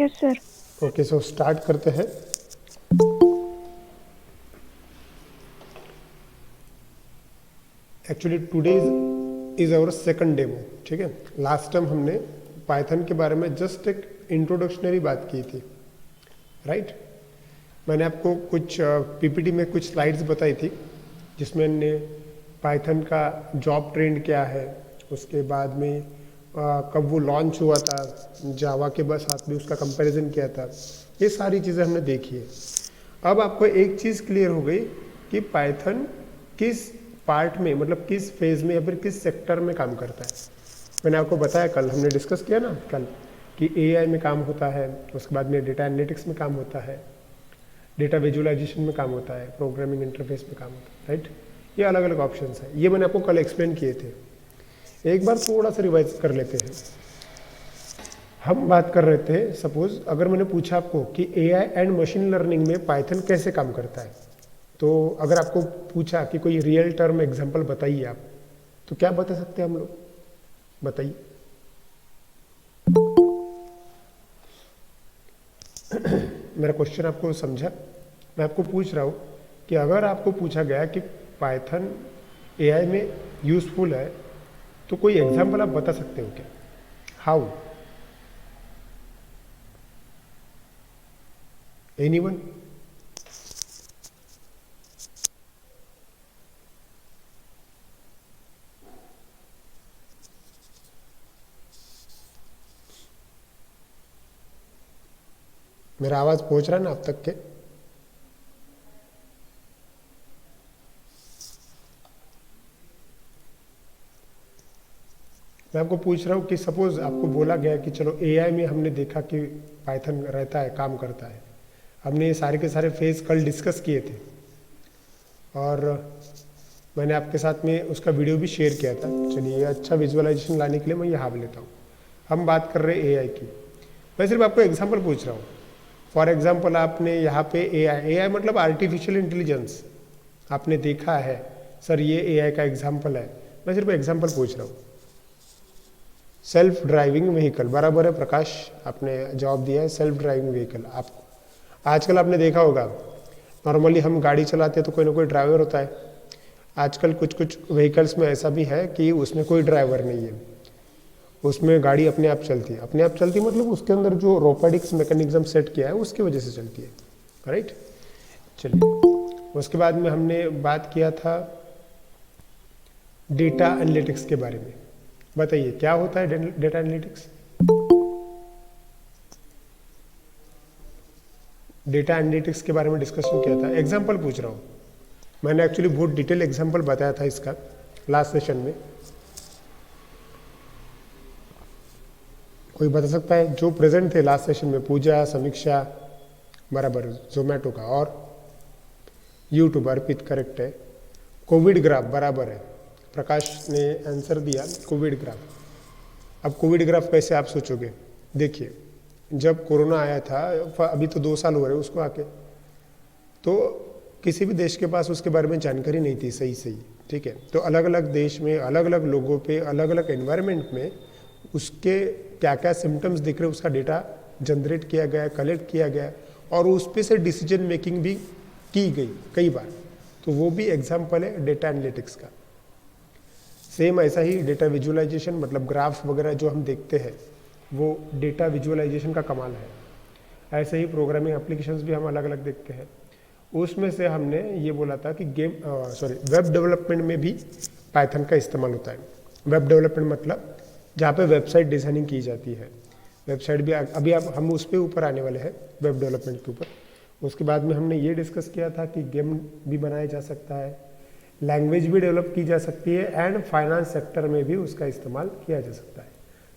Yes sir. Okay, so start करते हैं। Actually today is our second demo. ठीक है, लास्ट टाइम हमने पाइथन के बारे में जस्ट एक इंट्रोडक्शनरी बात की थी, राइट। मैंने आपको कुछ पीपीटी में कुछ स्लाइड्स बताई थी जिसमें हमने पाइथन का जॉब ट्रेंड क्या है, उसके बाद में कब वो लॉन्च हुआ था, जावा के बस साथ में उसका कंपैरिजन किया था, ये सारी चीज़ें हमने देखी है। अब आपको एक चीज़ क्लियर हो गई कि पाइथन किस पार्ट में, मतलब किस फेज में या फिर किस सेक्टर में काम करता है। मैंने आपको बताया, कल हमने डिस्कस किया ना कल, कि एआई में काम होता है, उसके बाद में डेटा एनालिटिक्स में काम होता है, डेटा विजुअलाइजेशन में काम होता है, प्रोग्रामिंग इंटरफेस में काम होता है, राइट। ये अलग अलग ऑप्शंस हैं, ये मैंने आपको कल एक्सप्लेन किए थे। एक बार थोड़ा सा रिवाइज कर लेते हैं। हम बात कर रहे थे, सपोज अगर मैंने पूछा आपको कि एआई एंड मशीन लर्निंग में पाइथन कैसे काम करता है, तो अगर आपको पूछा कि कोई रियल टर्म एग्जांपल बताइए आप, तो क्या बता सकते हैं हम लोग, बताइए। मेरा क्वेश्चन आपको समझा? मैं आपको पूछ रहा हूँ कि अगर आपको पूछा गया कि पाइथन एआई में यूजफुल है, तो कोई एग्जांपल आप बता सकते हो क्या? हाउ? एनीवन? मेरा आवाज पहुंच रहा है ना आप तक के? मैं आपको पूछ रहा हूँ कि सपोज आपको बोला गया कि चलो एआई में हमने देखा कि पाइथन रहता है, काम करता है, हमने ये सारे के सारे फेज कल डिस्कस किए थे और मैंने आपके साथ में उसका वीडियो भी शेयर किया था। चलिए, अच्छा विजुअलाइजेशन लाने के लिए मैं यहाँ लेता हूँ। हम बात कर रहे हैं एआई की, मैं सिर्फ आपको एग्जाम्पल पूछ रहा हूँ। फॉर एग्जाम्पल आपने यहाँ पे एआई, एआई मतलब आर्टिफिशियल इंटेलिजेंस, आपने देखा है सर ये एआई का एग्जाम्पल है, मैं सिर्फ एग्जाम्पल पूछ रहा हूँ। सेल्फ ड्राइविंग व्हीकल, बराबर है प्रकाश, आपने जवाब दिया है सेल्फ ड्राइविंग व्हीकल। आपको आजकल आपने देखा होगा, नॉर्मली हम गाड़ी चलाते हैं तो कोई ना कोई ड्राइवर होता है। आजकल कुछ कुछ व्हीकल्स में ऐसा भी है कि उसमें कोई ड्राइवर नहीं है, उसमें गाड़ी अपने आप चलती है। अपने आप चलती मतलब उसके अंदर जो रोबोटिक्स मैकेनिज्म सेट किया है उसकी वजह से चलती है, राइट। चलिए, उसके बाद में हमने बात किया था डेटा एनालिटिक्स के बारे में। बताइए क्या होता है डेटा एनालिटिक्स? डेटा एनालिटिक्स के बारे में डिस्कशन किया था, एग्जांपल पूछ रहा हूँ। मैंने एक्चुअली बहुत डिटेल एग्जांपल बताया था इसका लास्ट सेशन में। कोई बता सकता है जो प्रेजेंट थे लास्ट सेशन में? पूजा, समीक्षा, बराबर, जोमेटो का, और यूट्यूब, अर्पित करेक्ट है। कोविड ग्राफ, बराबर है, प्रकाश ने आंसर दिया कोविड ग्राफ। अब कोविड ग्राफ कैसे आप सोचोगे? देखिए, जब कोरोना आया था, अभी तो 2 साल हो रहे उसको आके, तो किसी भी देश के पास उसके बारे में जानकारी नहीं थी सही, ठीक है। तो अलग अलग देश में अलग अलग लोगों पे अलग अलग एनवायरनमेंट में उसके क्या क्या सिम्टम्स दिख रहे उसका डेटा जनरेट किया गया, कलेक्ट किया गया, और उस पे से डिसीजन मेकिंग भी की गई कई बार। तो वो भी एग्जाम्पल है डेटा एनालिटिक्स का। सेम ऐसा ही डेटा विजुअलाइजेशन, मतलब ग्राफ वगैरह जो हम देखते हैं वो डेटा विजुअलाइजेशन का कमाल है। ऐसे ही प्रोग्रामिंग एप्लीकेशंस भी हम अलग अलग देखते हैं। उसमें से हमने ये बोला था कि वेब डेवलपमेंट में भी पाइथन का इस्तेमाल होता है। वेब डेवलपमेंट मतलब जहाँ पे वेबसाइट डिज़ाइनिंग की जाती है। वेबसाइट भी अभी आप हम उस पर ऊपर आने वाले हैं, वेब डेवलपमेंट के ऊपर। उसके बाद में हमने ये डिस्कस किया था कि गेम भी बनाया जा सकता है, लैंग्वेज भी डेवलप की जा सकती है, एंड फाइनेंस सेक्टर में भी उसका इस्तेमाल किया जा सकता है।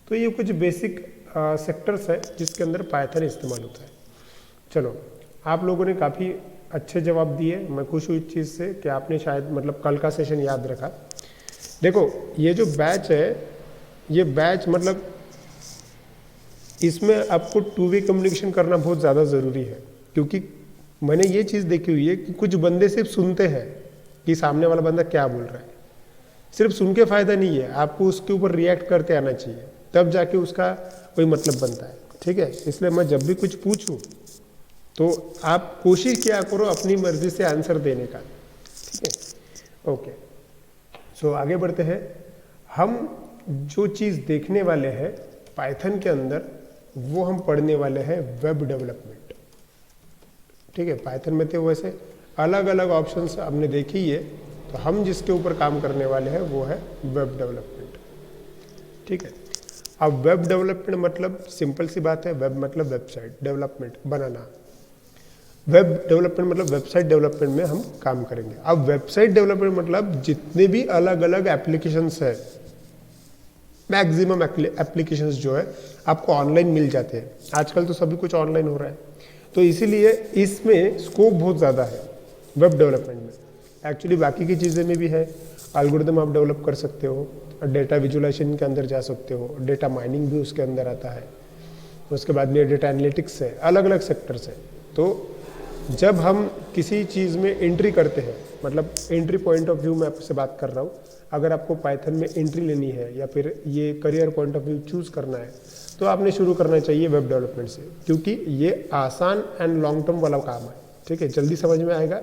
तो ये कुछ बेसिक सेक्टर्स है जिसके अंदर पाइथन इस्तेमाल होता है। चलो, आप लोगों ने काफ़ी अच्छे जवाब दिए, मैं खुश हुई इस चीज़ से कि आपने शायद मतलब कल का सेशन याद रखा। देखो, ये जो बैच है, ये बैच मतलब इसमें आपको 2 वे कम्युनिकेशन करना बहुत ज़्यादा ज़रूरी है, क्योंकि मैंने ये चीज़ देखी हुई है कि कुछ बंदे सिर्फ सुनते हैं कि सामने वाला बंदा क्या बोल रहा है। सिर्फ सुन के फ़ायदा नहीं है, आपको उसके ऊपर रिएक्ट करते आना चाहिए, तब जाके उसका कोई मतलब बनता है, ठीक है। इसलिए मैं जब भी कुछ पूछूं तो आप कोशिश किया करो अपनी मर्जी से आंसर देने का, ठीक है। ओके, सो आगे बढ़ते हैं। हम जो चीज़ देखने वाले हैं पाइथन के अंदर, वो हम पढ़ने वाले हैं वेब डेवलपमेंट, ठीक है। पाइथन में तो वैसे अलग अलग ऑप्शंस हमने देखी ही है, तो हम जिसके ऊपर काम करने वाले हैं वो है वेब डेवलपमेंट, ठीक है। अब वेब डेवलपमेंट मतलब सिंपल सी बात है, वेब मतलब वेबसाइट डेवलपमेंट बनाना, वेब डेवलपमेंट मतलब वेबसाइट डेवलपमेंट में हम काम करेंगे। अब वेबसाइट डेवलपमेंट मतलब जितने भी अलग अलग एप्लीकेशंस है, मैक्सिमम एप्लीकेशंस जो है आपको ऑनलाइन मिल जाते हैं। आजकल तो सभी कुछ ऑनलाइन हो रहा है, तो इसीलिए इसमें स्कोप बहुत ज़्यादा है वेब डेवलपमेंट में। एक्चुअली बाकी की चीज़ें में भी है, एल्गोरिदम आप डेवलप कर सकते हो, डेटा विजुअलाइजेशन के अंदर जा सकते हो, डेटा माइनिंग भी उसके अंदर आता है, उसके बाद में डेटा एनालिटिक्स है, अलग अलग सेक्टर्स है। तो जब हम किसी चीज़ में एंट्री करते हैं, मतलब एंट्री पॉइंट ऑफ व्यू में आपसे बात कर रहा हूँ, अगर आपको पाइथन में एंट्री लेनी है या फिर ये career point of view choose करना है, तो आपने शुरू करना चाहिए वेब डेवलपमेंट से, क्योंकि ये आसान एंड लॉन्ग टर्म वाला काम है, ठीक है। जल्दी समझ में आएगा,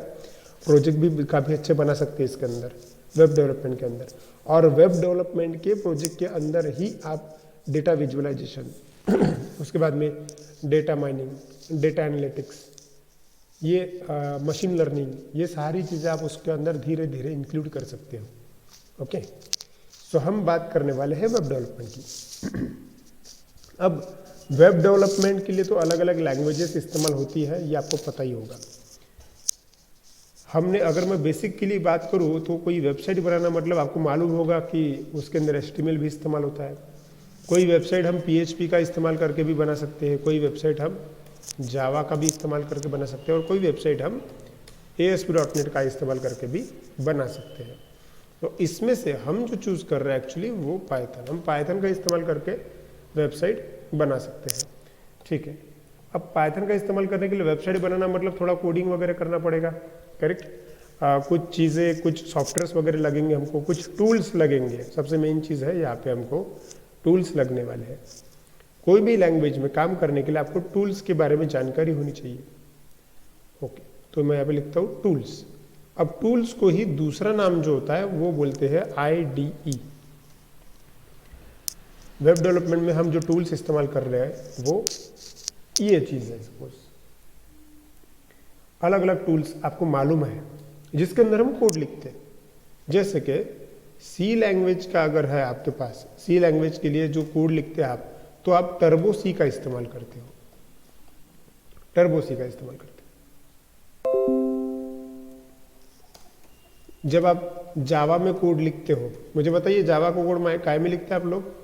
प्रोजेक्ट भी काफ़ी अच्छे बना सकते हैं इसके अंदर, वेब डेवलपमेंट के अंदर। और वेब डेवलपमेंट के प्रोजेक्ट के अंदर ही आप डेटा विजुअलाइजेशन उसके बाद में डेटा माइनिंग, डेटा एनालिटिक्स, ये मशीन लर्निंग, ये सारी चीज़ें आप उसके अंदर धीरे धीरे इंक्लूड कर सकते हो, ओके। सो हम बात करने वाले हैं वेब डेवलपमेंट की। अब वेब डेवलपमेंट के लिए तो अलग अलग लैंग्वेजेस इस्तेमाल होती है, ये आपको पता ही होगा। हमने, अगर मैं बेसिक के लिए बात करूँ तो कोई वेबसाइट बनाना मतलब आपको मालूम होगा कि उसके अंदर HTML भी इस्तेमाल होता है। कोई वेबसाइट हम PHP का इस्तेमाल करके भी बना सकते हैं, कोई वेबसाइट हम जावा का भी इस्तेमाल करके बना सकते हैं, और कोई वेबसाइट हम ASP.NET का इस्तेमाल करके भी बना सकते हैं। तो इसमें से हम जो चूज़ कर रहे हैं एक्चुअली वो पाइथन, हम पाइथन का इस्तेमाल करके वेबसाइट बना सकते हैं, ठीक है। अब पाइथन का इस्तेमाल करने के लिए वेबसाइट बनाना मतलब थोड़ा कोडिंग वगैरह करना पड़ेगा, करेक्ट। कुछ चीज़ें, कुछ सॉफ्टवेयर्स वगैरह लगेंगे हमको, कुछ टूल्स लगेंगे। सबसे मेन चीज़ है यहाँ पे हमको टूल्स लगने वाले हैं। कोई भी लैंग्वेज में काम करने के लिए आपको टूल्स के बारे में जानकारी होनी चाहिए, ओके। तो मैं यहाँ पे लिखता हूँ टूल्स। अब टूल्स को ही दूसरा नाम जो होता है वो बोलते हैं IDE। वेब डेवलपमेंट में हम जो टूल्स इस्तेमाल कर रहे हैं वो ये चीज़ है। सपोज अलग अलग टूल्स आपको मालूम है जिसके अंदर हम कोड लिखते हैं, जैसे कि C लैंग्वेज का अगर है आपके पास, C लैंग्वेज के लिए जो कोड लिखते हैं आप, तो आप टर्बो C का इस्तेमाल करते हो, टर्बो C का इस्तेमाल करते हो। जब आप जावा में कोड लिखते हो, मुझे बताइए जावा को कोड काय में लिखते हैं आप लोग?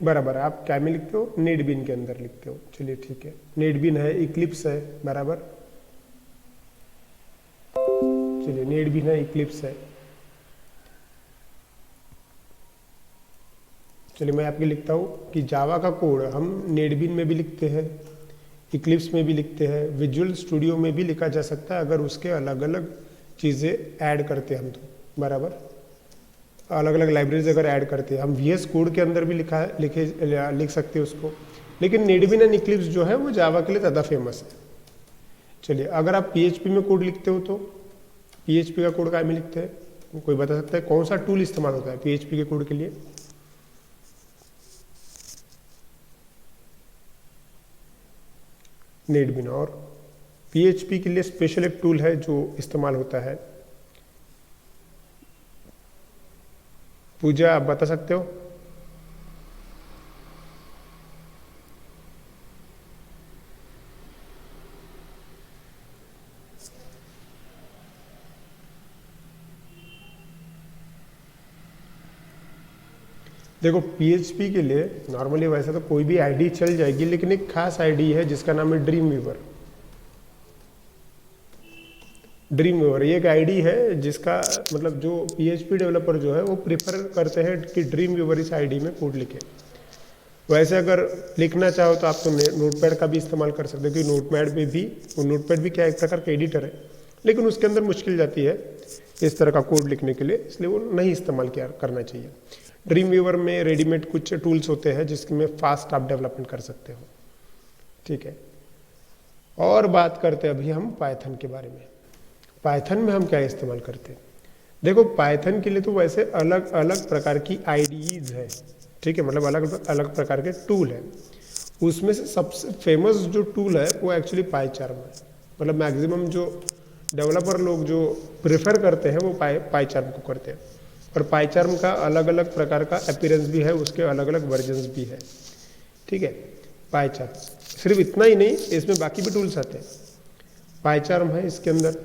बराबर, आप क्या में लिखते हो? नेटबीन के अंदर लिखते हो। चलिए ठीक है, नेटबीन है, इक्लिप्स है, बराबर। चलिए नेटबीन है, इक्लिप्स है। चलिए मैं आपके लिखता हूँ कि जावा का कोड हम नेटबीन में भी लिखते हैं, इक्लिप्स में भी लिखते हैं, विजुअल स्टूडियो में भी लिखा जा सकता है अगर उसके अलग अलग चीज़ें ऐड करते हैं हम, तो बराबर अलग अलग लाइब्रेरीज अगर ऐड करते हैं हम, VS कोड के अंदर भी लिख सकते हैं उसको। लेकिन नेटबीन एंड इक्लिप्स जो है वो जावा के लिए ज़्यादा फेमस है। चलिए अगर आप PHP में कोड लिखते हो तो PHP का कोड क्या में लिखते हैं? कोई बता सकता है कौन सा टूल इस्तेमाल होता है PHP के कोड के लिए? नेटबीन। और PHP के लिए स्पेशल एक टूल है जो इस्तेमाल होता है, पूजा आप बता सकते हो? देखो PHP के लिए नॉर्मली वैसे तो कोई भी आईडी चल जाएगी, लेकिन एक खास आईडी है जिसका नाम है ड्रीम वीवर। ड्रीम वीवर ये एक आईडी है जिसका मतलब जो PHP डेवलपर जो है वो प्रेफर करते हैं कि ड्रीम वीवर इस आईडी में कोड लिखे। वैसे अगर लिखना चाहो तो आप तो नोटपैड का भी इस्तेमाल कर सकते हो, क्योंकि नोटपैड पे भी, वो नोटपैड भी क्या एक प्रकार का एडिटर है, लेकिन उसके अंदर मुश्किल जाती है इस तरह का कोड लिखने के लिए, इसलिए वो नहीं इस्तेमाल किया करना चाहिए। ड्रीम वीवर में रेडीमेड कुछ टूल्स होते हैं जिसमें फास्ट आप डेवलपमेंट कर सकते हो, ठीक है। और बात करते हैं अभी हम पाइथन के बारे में। पाइथन में हम क्या इस्तेमाल करते हैं? देखो, पाइथन के लिए तो वैसे अलग अलग प्रकार की आईडीईज है, ठीक है, मतलब अलग अलग प्रकार के टूल है। उसमें से सबसे फेमस जो टूल है वो एक्चुअली पाइचार्म है। मतलब मैक्सिमम जो डेवलपर लोग जो प्रेफर करते हैं वो पाइचार्म को करते हैं। और पाइचार्म का अलग अलग प्रकार का अपीयरेंस भी है, उसके अलग अलग वर्जन्स भी है, ठीक है। पाइचार्म सिर्फ इतना ही नहीं, इसमें बाकी भी टूल्स आते हैं। पाइचार्म है, इसके अंदर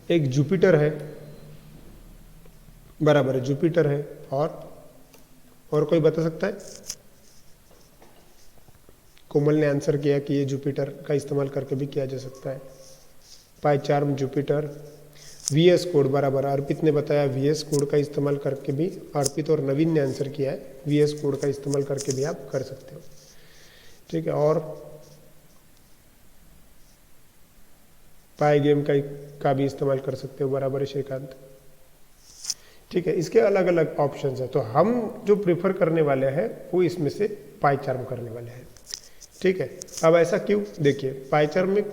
एक जुपिटर है, बराबर है, जुपिटर है। और कोई बता सकता है? कोमल ने आंसर किया कि ये जुपिटर का इस्तेमाल करके भी किया जा सकता है। पाइचार्म, जुपिटर, वीएस कोड, बराबर। अर्पित ने बताया वीएस कोड का इस्तेमाल करके भी, अर्पित और नवीन ने आंसर किया है वीएस कोड का इस्तेमाल करके भी आप कर सकते हो, ठीक है। और पाई गेम का भी इस्तेमाल कर सकते हो, बराबर है श्रीकांत, ठीक है। इसके अलग अलग ऑप्शंस है, तो हम जो प्रेफर करने वाले हैं वो इसमें से पाइचार्म करने वाले हैं, ठीक है। अब ऐसा क्यों? देखिए, पाइचार्म में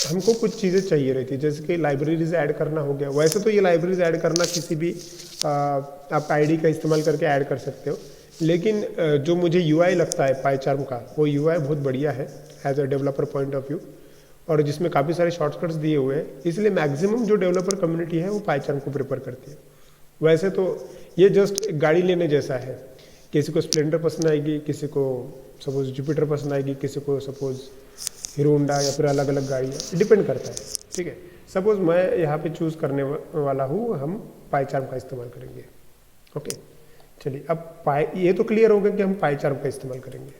हमको कुछ चीज़ें चाहिए रहती है, जैसे कि लाइब्रेरीज ऐड करना हो गया। वैसे तो ये लाइब्रेरीज ऐड करना किसी भी आप आईडी का इस्तेमाल करके ऐड कर सकते हो, लेकिन जो मुझे यूआई लगता है पाइचार्म का, वो यूआई बहुत बढ़िया है as a developer point of view, और जिसमें काफ़ी सारे शॉर्टकट्स दिए हुए हैं, इसलिए मैक्सिमम जो डेवलपर कम्युनिटी है वो पाइचार्म को प्रेफर करती है। वैसे तो ये जस्ट गाड़ी लेने जैसा है, किसी को स्प्लेंडर पसंद आएगी, किसी को सपोज जुपिटर पसंद आएगी, किसी को सपोज हीरो होंडा, या फिर अलग अलग गाड़ियाँ, डिपेंड करता है, ठीक है। सपोज मैं यहाँ पे चूज़ करने वाला हूँ, हम पाइचार्म का इस्तेमाल करेंगे, ओके। चलिए, अब ये तो क्लियर हो गया कि हम पाइचार्म का इस्तेमाल करेंगे,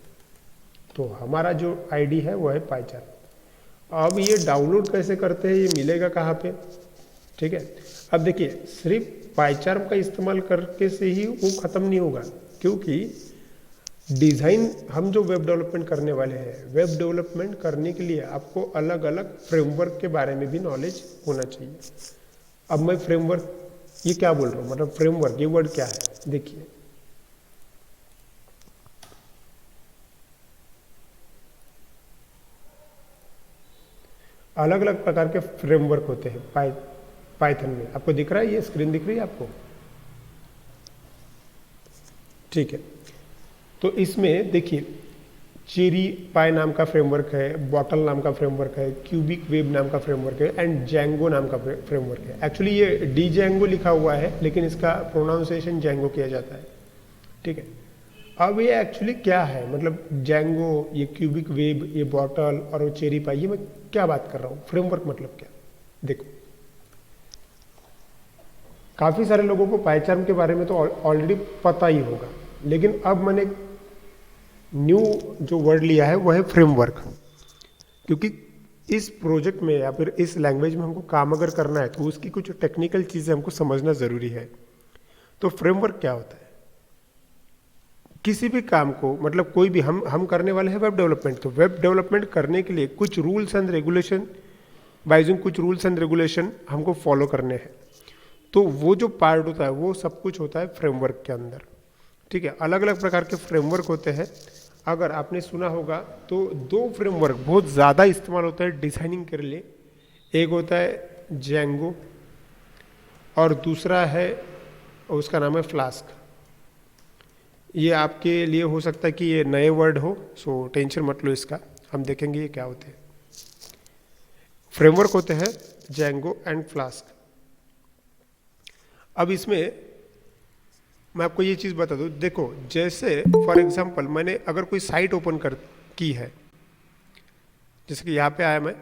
तो हमारा जो आईडी है वो है पाइचार्म। अब ये डाउनलोड कैसे करते हैं, ये मिलेगा कहाँ पे, ठीक है। अब देखिए, सिर्फ पाइचार्म का इस्तेमाल करके से ही वो ख़त्म नहीं होगा, क्योंकि डिज़ाइन हम जो वेब डेवलपमेंट करने वाले हैं, वेब डेवलपमेंट करने के लिए आपको अलग अलग फ्रेमवर्क के बारे में भी नॉलेज होना चाहिए। अब मैं फ्रेमवर्क ये क्या बोल रहा हूँ, मतलब फ्रेमवर्क ये वर्ड क्या है? देखिए, अलग अलग प्रकार के फ्रेमवर्क होते हैं पाइथन में। आपको दिख रहा है, ये स्क्रीन दिख रही है आपको, ठीक है। तो इसमें देखिए, चेरी पाई नाम का फ्रेमवर्क है, बॉटल नाम का फ्रेमवर्क है, क्यूबिक वेब नाम का फ्रेमवर्क है, एंड जैंगो नाम का फ्रेमवर्क है। एक्चुअली ये डी जैंगो लिखा हुआ है, लेकिन इसका प्रोनाउंसिएशन जैंगो किया जाता है, ठीक है। अब ये एक्चुअली क्या है, मतलब जैंगो, ये क्यूबिक वेब, ये बॉटल और चेरी पाई, ये मैं क्या बात कर रहा हूँ? फ्रेमवर्क मतलब क्या? देखो, काफ़ी सारे लोगों को पाइचार्म के बारे में तो ऑलरेडी पता ही होगा, लेकिन अब मैंने न्यू जो वर्ड लिया है वो है फ्रेमवर्क, क्योंकि इस प्रोजेक्ट में या फिर इस लैंग्वेज में हमको काम अगर करना है तो उसकी कुछ टेक्निकल चीज़ें हमको समझना ज़रूरी है। तो फ्रेमवर्क क्या होता है? किसी भी काम को, मतलब कोई भी हम करने वाले हैं वेब डेवलपमेंट, तो वेब डेवलपमेंट करने के लिए कुछ रूल्स एंड रेगुलेशन, बाइजिंग कुछ रूल्स एंड रेगुलेशन हमको फॉलो करने हैं। तो वो जो पार्ट होता है वो सब कुछ होता है फ्रेमवर्क के अंदर, ठीक है। अलग अलग प्रकार के फ्रेमवर्क होते हैं। अगर आपने सुना होगा तो दो फ्रेमवर्क बहुत ज़्यादा इस्तेमाल होता है डिज़ाइनिंग के लिए। एक होता है जैंगो और दूसरा है, उसका नाम है फ्लास्क। ये आपके लिए हो सकता है कि ये नए वर्ड हो, सो टेंशन मत लो इसका, हम देखेंगे ये क्या होते हैं। फ्रेमवर्क होते हैं जैंगो एंड फ्लास्क। अब इसमें मैं आपको ये चीज़ बता दूँ, देखो जैसे फॉर एग्जांपल मैंने अगर कोई साइट ओपन की है, जैसे कि यहाँ पे आया मैं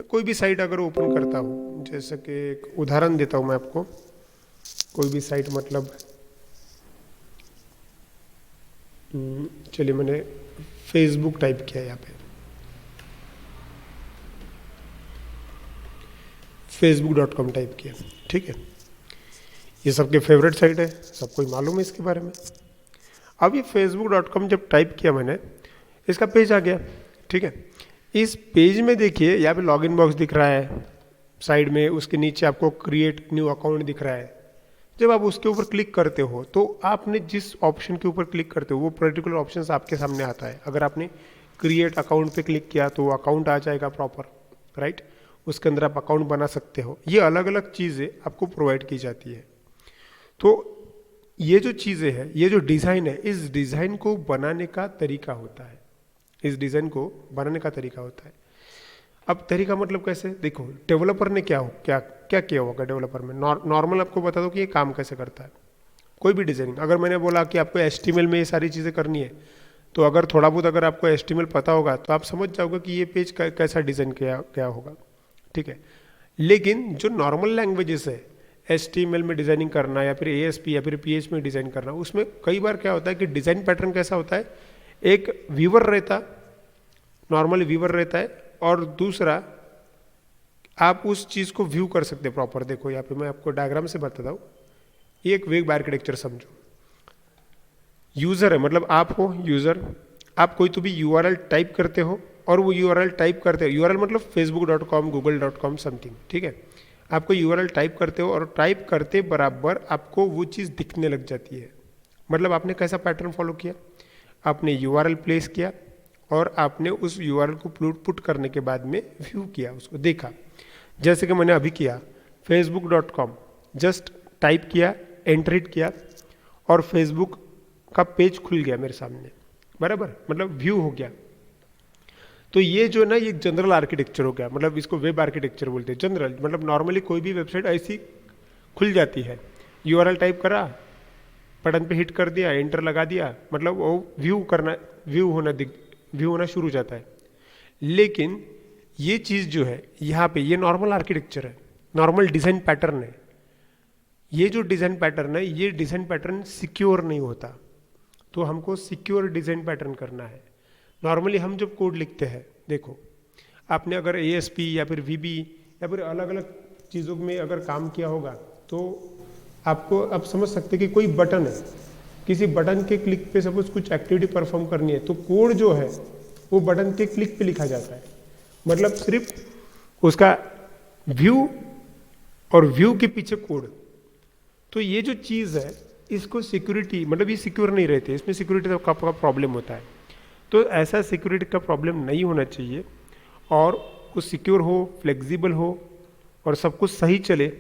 कोई भी साइट अगर ओपन करता हूँ, जैसे कि एक उदाहरण देता हूँ मैं आपको, कोई भी साइट, मतलब चलिए मैंने फेसबुक टाइप किया, यहाँ पे facebook.com टाइप किया, ठीक है। ये सबके फेवरेट साइट है, सबको ही मालूम है इसके बारे में। अब ये facebook.com जब टाइप किया मैंने, इसका पेज आ गया, ठीक है। इस पेज में देखिए यहाँ पे लॉगिन बॉक्स दिख रहा है, साइड में उसके नीचे आपको क्रिएट न्यू अकाउंट दिख रहा है। जब आप उसके ऊपर क्लिक करते हो तो आपने जिस ऑप्शन के ऊपर क्लिक करते हो वो पर्टिकुलर ऑप्शन आपके सामने आता है। अगर आपने क्रिएट अकाउंट पे क्लिक किया तो अकाउंट आ जाएगा प्रॉपर, राइट। उसके अंदर आप अकाउंट बना सकते हो। ये अलग अलग चीज़ें आपको प्रोवाइड की जाती है। तो ये जो चीज़ें हैं, ये जो डिज़ाइन है, इस डिज़ाइन को बनाने का तरीका होता है। इस डिज़ाइन को बनाने का तरीका होता है। अब तरीका मतलब कैसे, देखो डेवलपर ने क्या क्या किया होगा डेवलपर में। नॉर्मल आपको बता दो कि ये काम कैसे करता है। कोई भी डिज़ाइनिंग, अगर मैंने बोला कि आपको HTML में ये सारी चीज़ें करनी है, तो अगर थोड़ा बहुत अगर आपको HTML पता होगा तो आप समझ जाओगे कि ये पेज कैसा डिज़ाइन किया क्या होगा, ठीक है। लेकिन जो नॉर्मल लैंग्वेजेस है, HTML में डिज़ाइनिंग करना या फिर ASP या फिर PHP में डिज़ाइन करना, उसमें कई बार क्या होता है कि डिज़ाइन पैटर्न कैसा होता है, एक व्यूवर रहता, नॉर्मली व्यूवर रहता है, और दूसरा आप उस चीज़ को व्यू कर सकते हैं प्रॉपर। देखो यहाँ पे मैं आपको डायग्राम से बताता हूँ। ये एक वेब आर्किटेक्चर समझो। यूज़र है, मतलब आप हो यूज़र, आप कोई तो भी URL टाइप करते हो, और वो URL टाइप करते हो, URL मतलब facebook.com google.com समथिंग, ठीक है। आपको URL टाइप करते हो और टाइप करते बराबर आपको वो चीज़ दिखने लग जाती है। मतलब आपने कैसा पैटर्न फॉलो किया, आपने URL प्लेस किया और आपने उस URL को पुट करने के बाद में व्यू किया, उसको देखा। जैसे कि मैंने अभी किया facebook.com, जस्ट टाइप किया, एंटरिट किया और फेसबुक का पेज खुल गया मेरे सामने, बराबर, मतलब व्यू हो गया। तो ये जो ना, ये जनरल आर्किटेक्चर हो गया, मतलब इसको वेब आर्किटेक्चर बोलते हैं। जनरल मतलब नॉर्मली कोई भी वेबसाइट ऐसी खुल जाती है, URL टाइप करा, बटन पे हिट कर दिया, एंटर लगा दिया, मतलब वो व्यू होना शुरू हो जाता है। लेकिन ये चीज़ जो है यहाँ पे, ये नॉर्मल आर्किटेक्चर है, नॉर्मल डिज़ाइन पैटर्न है। ये जो डिज़ाइन पैटर्न है, ये डिज़ाइन पैटर्न सिक्योर नहीं होता, तो हमको सिक्योर डिज़ाइन पैटर्न करना है। नॉर्मली हम जब कोड लिखते हैं, देखो आपने अगर ASP या फिर VB या फिर अलग अलग चीज़ों में अगर काम किया होगा तो आपको अब समझ सकते कि कोई बटन है, किसी बटन के क्लिक पे सपोज कुछ एक्टिविटी परफॉर्म करनी है, तो कोड जो है वो बटन के क्लिक पे लिखा जाता है। मतलब सिर्फ उसका व्यू और व्यू के पीछे कोड। तो ये जो चीज़ है, इसको सिक्योरिटी, मतलब ये सिक्योर नहीं रहते, इसमें सिक्योरिटी का प्रॉब्लम होता है। तो ऐसा सिक्योरिटी का प्रॉब्लम नहीं होना चाहिए, और वो सिक्योर हो, फ्लेक्सिबल हो और सब कुछ सही चले,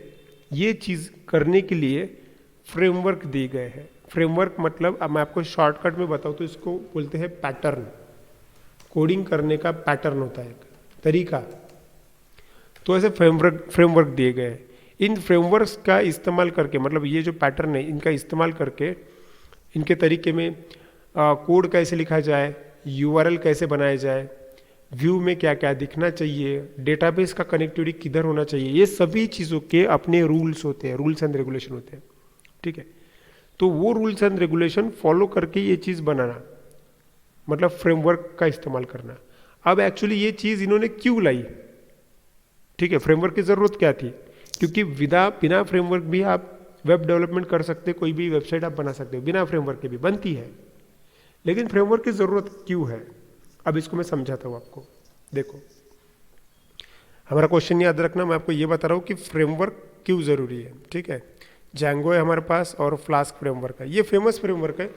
ये चीज़ करने के लिए फ्रेमवर्क दिए गए हैं। फ्रेमवर्क मतलब, अब मैं आपको शॉर्टकट में बताऊँ तो इसको बोलते हैं पैटर्न। कोडिंग करने का पैटर्न होता है, तरीका। तो ऐसे फ्रेमवर्क दिए गए हैं। इन फ्रेमवर्क्स का इस्तेमाल करके, मतलब ये जो पैटर्न है इनका इस्तेमाल करके, इनके तरीके में कोड कैसे लिखा जाए, URL कैसे बनाया जाए, व्यू में क्या क्या दिखना चाहिए, डेटाबेस का कनेक्टिविटी किधर होना चाहिए, ये सभी चीज़ों के अपने रूल्स होते हैं, रूल्स एंड रेगुलेशन होते हैं, ठीक है। तो वो रूल्स एंड रेगुलेशन फॉलो करके ये चीज़ बनाना, मतलब फ्रेमवर्क का इस्तेमाल करना। अब एक्चुअली ये चीज़ इन्होंने क्यों लाई, ठीक है, फ्रेमवर्क की ज़रूरत क्या थी, क्योंकि बिना फ्रेमवर्क भी आप वेब डेवलपमेंट कर सकते, कोई भी वेबसाइट आप बना सकते हो, बिना फ्रेमवर्क के भी बनती है। लेकिन फ्रेमवर्क की ज़रूरत क्यों है, अब इसको मैं समझाता हूँ आपको। देखो, हमारा क्वेश्चन याद रखना, मैं आपको ये बता रहा हूँ कि फ्रेमवर्क क्यों ज़रूरी है, ठीक है। जैंगो है हमारे पास और फ्लास्क फ्रेमवर्क है, ये फेमस फ्रेमवर्क है।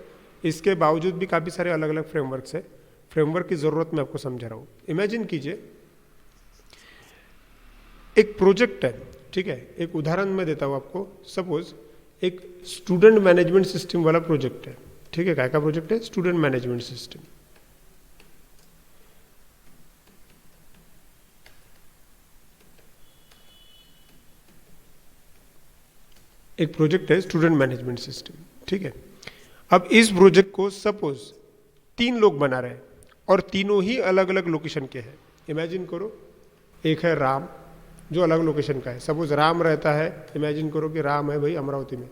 इसके बावजूद भी काफ़ी सारे अलग अलग फ्रेमवर्क्स है। फ्रेमवर्क की ज़रूरत मैं आपको समझा रहा हूँ। इमेजिन कीजिए एक प्रोजेक्ट है, ठीक है। एक उदाहरण मैं देता हूँ आपको। सपोज एक स्टूडेंट मैनेजमेंट सिस्टम वाला प्रोजेक्ट है, ठीक है। क्या प्रोजेक्ट है? Student management system. एक प्रोजेक्ट है स्टूडेंट मैनेजमेंट सिस्टम, ठीक है। अब इस प्रोजेक्ट को सपोज 3 लोग बना रहे हैं और तीनों ही अलग अलग लोकेशन के हैं। इमेजिन करो, एक है राम जो अलग लोकेशन का है। सपोज राम रहता है, इमेजिन करो कि राम है भाई अमरावती में।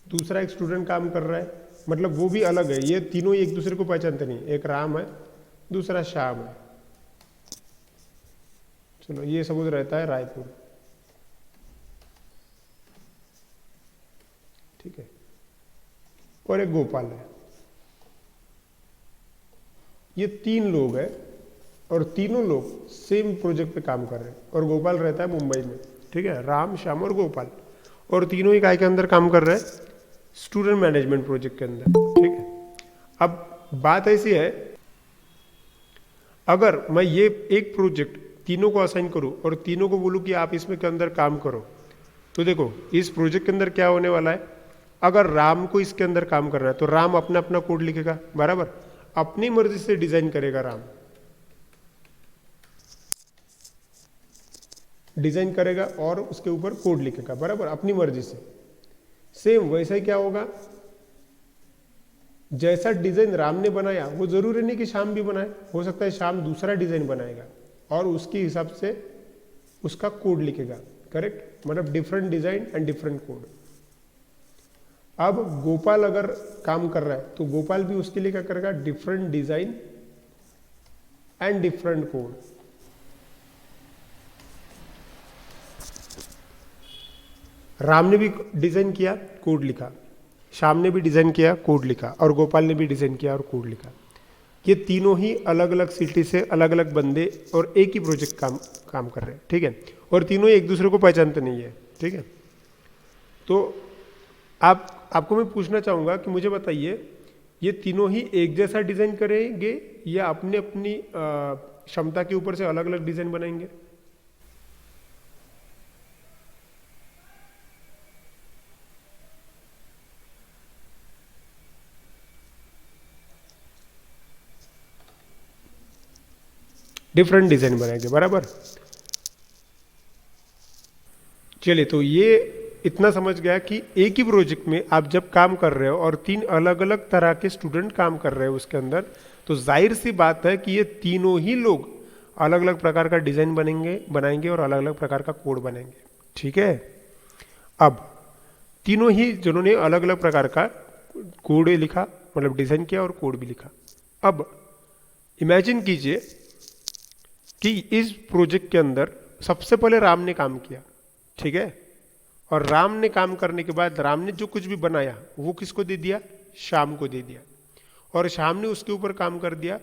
दूसरा एक स्टूडेंट काम कर रहा है, मतलब वो भी अलग है, ये तीनों एक दूसरे को पहचानते नहीं। एक राम है, दूसरा श्याम है। चलो, ये सपोज रहता है रायपुर, ठीक है। और एक गोपाल है। ये 3 लोग हैं और तीनों लोग सेम प्रोजेक्ट पे काम कर रहे हैं, और गोपाल रहता है मुंबई में, ठीक है, राम, श्याम और गोपाल, और तीनों ही काय के अंदर काम कर रहे हैं, स्टूडेंट मैनेजमेंट प्रोजेक्ट के अंदर, ठीक है। अब बात ऐसी है, अगर मैं ये एक प्रोजेक्ट तीनों को असाइन करूं और तीनों को बोलूं कि आप इसमें के अंदर काम करो, तो देखो इस प्रोजेक्ट के अंदर क्या होने वाला है, अगर राम को इसके अंदर काम करना है तो राम अपना अपना कोड लिखेगा, बराबर, अपनी मर्जी से डिजाइन करेगा, राम डिजाइन करेगा और उसके ऊपर कोड लिखेगा, बराबर, अपनी मर्जी से। सेम वैसा ही क्या होगा, जैसा डिजाइन राम ने बनाया वो जरूरी नहीं कि श्याम भी बनाए, हो सकता है श्याम दूसरा डिजाइन बनाएगा और उसके हिसाब से उसका कोड लिखेगा, करेक्ट, मतलब different design and different code. अब गोपाल अगर काम कर रहा है तो गोपाल भी उसके लिए क्या करेगा, different design and different code. Ram ने भी डिजाइन किया, कोड लिखा, श्याम ने भी डिजाइन किया, कोड लिखा, और गोपाल ने भी डिजाइन किया और कोड लिखा। ये तीनों ही अलग अलग सिटी से अलग अलग बंदे और एक ही प्रोजेक्ट काम कर रहे हैं, ठीक है, और तीनों ही एक दूसरे को पहचानते नहीं है, ठीक है। तो आपको मैं पूछना चाहूंगा कि मुझे बताइए, ये तीनों ही एक जैसा डिजाइन करेंगे या अपनी अपनी क्षमता के ऊपर से अलग अलग डिजाइन बनाएंगे? डिफरेंट डिजाइन बनाएंगे, बराबर। चलिए, तो ये इतना समझ गया कि एक ही प्रोजेक्ट में आप जब काम कर रहे हो और तीन अलग अलग तरह के स्टूडेंट काम कर रहे हो उसके अंदर, तो जाहिर सी बात है कि ये तीनों ही लोग अलग अलग प्रकार का डिजाइन बनाएंगे और अलग अलग प्रकार का कोड बनाएंगे, ठीक है। अब तीनों ही जिन्होंने अलग अलग प्रकार का कोड लिखा, मतलब डिजाइन किया और कोड भी लिखा। अब इमेजिन कीजिए कि इस प्रोजेक्ट के अंदर सबसे पहले राम ने काम किया, ठीक है, और राम ने काम करने के बाद राम ने जो कुछ भी बनाया वो किसको दे दिया, श्याम को दे दिया, और श्याम ने उसके ऊपर काम कर दिया,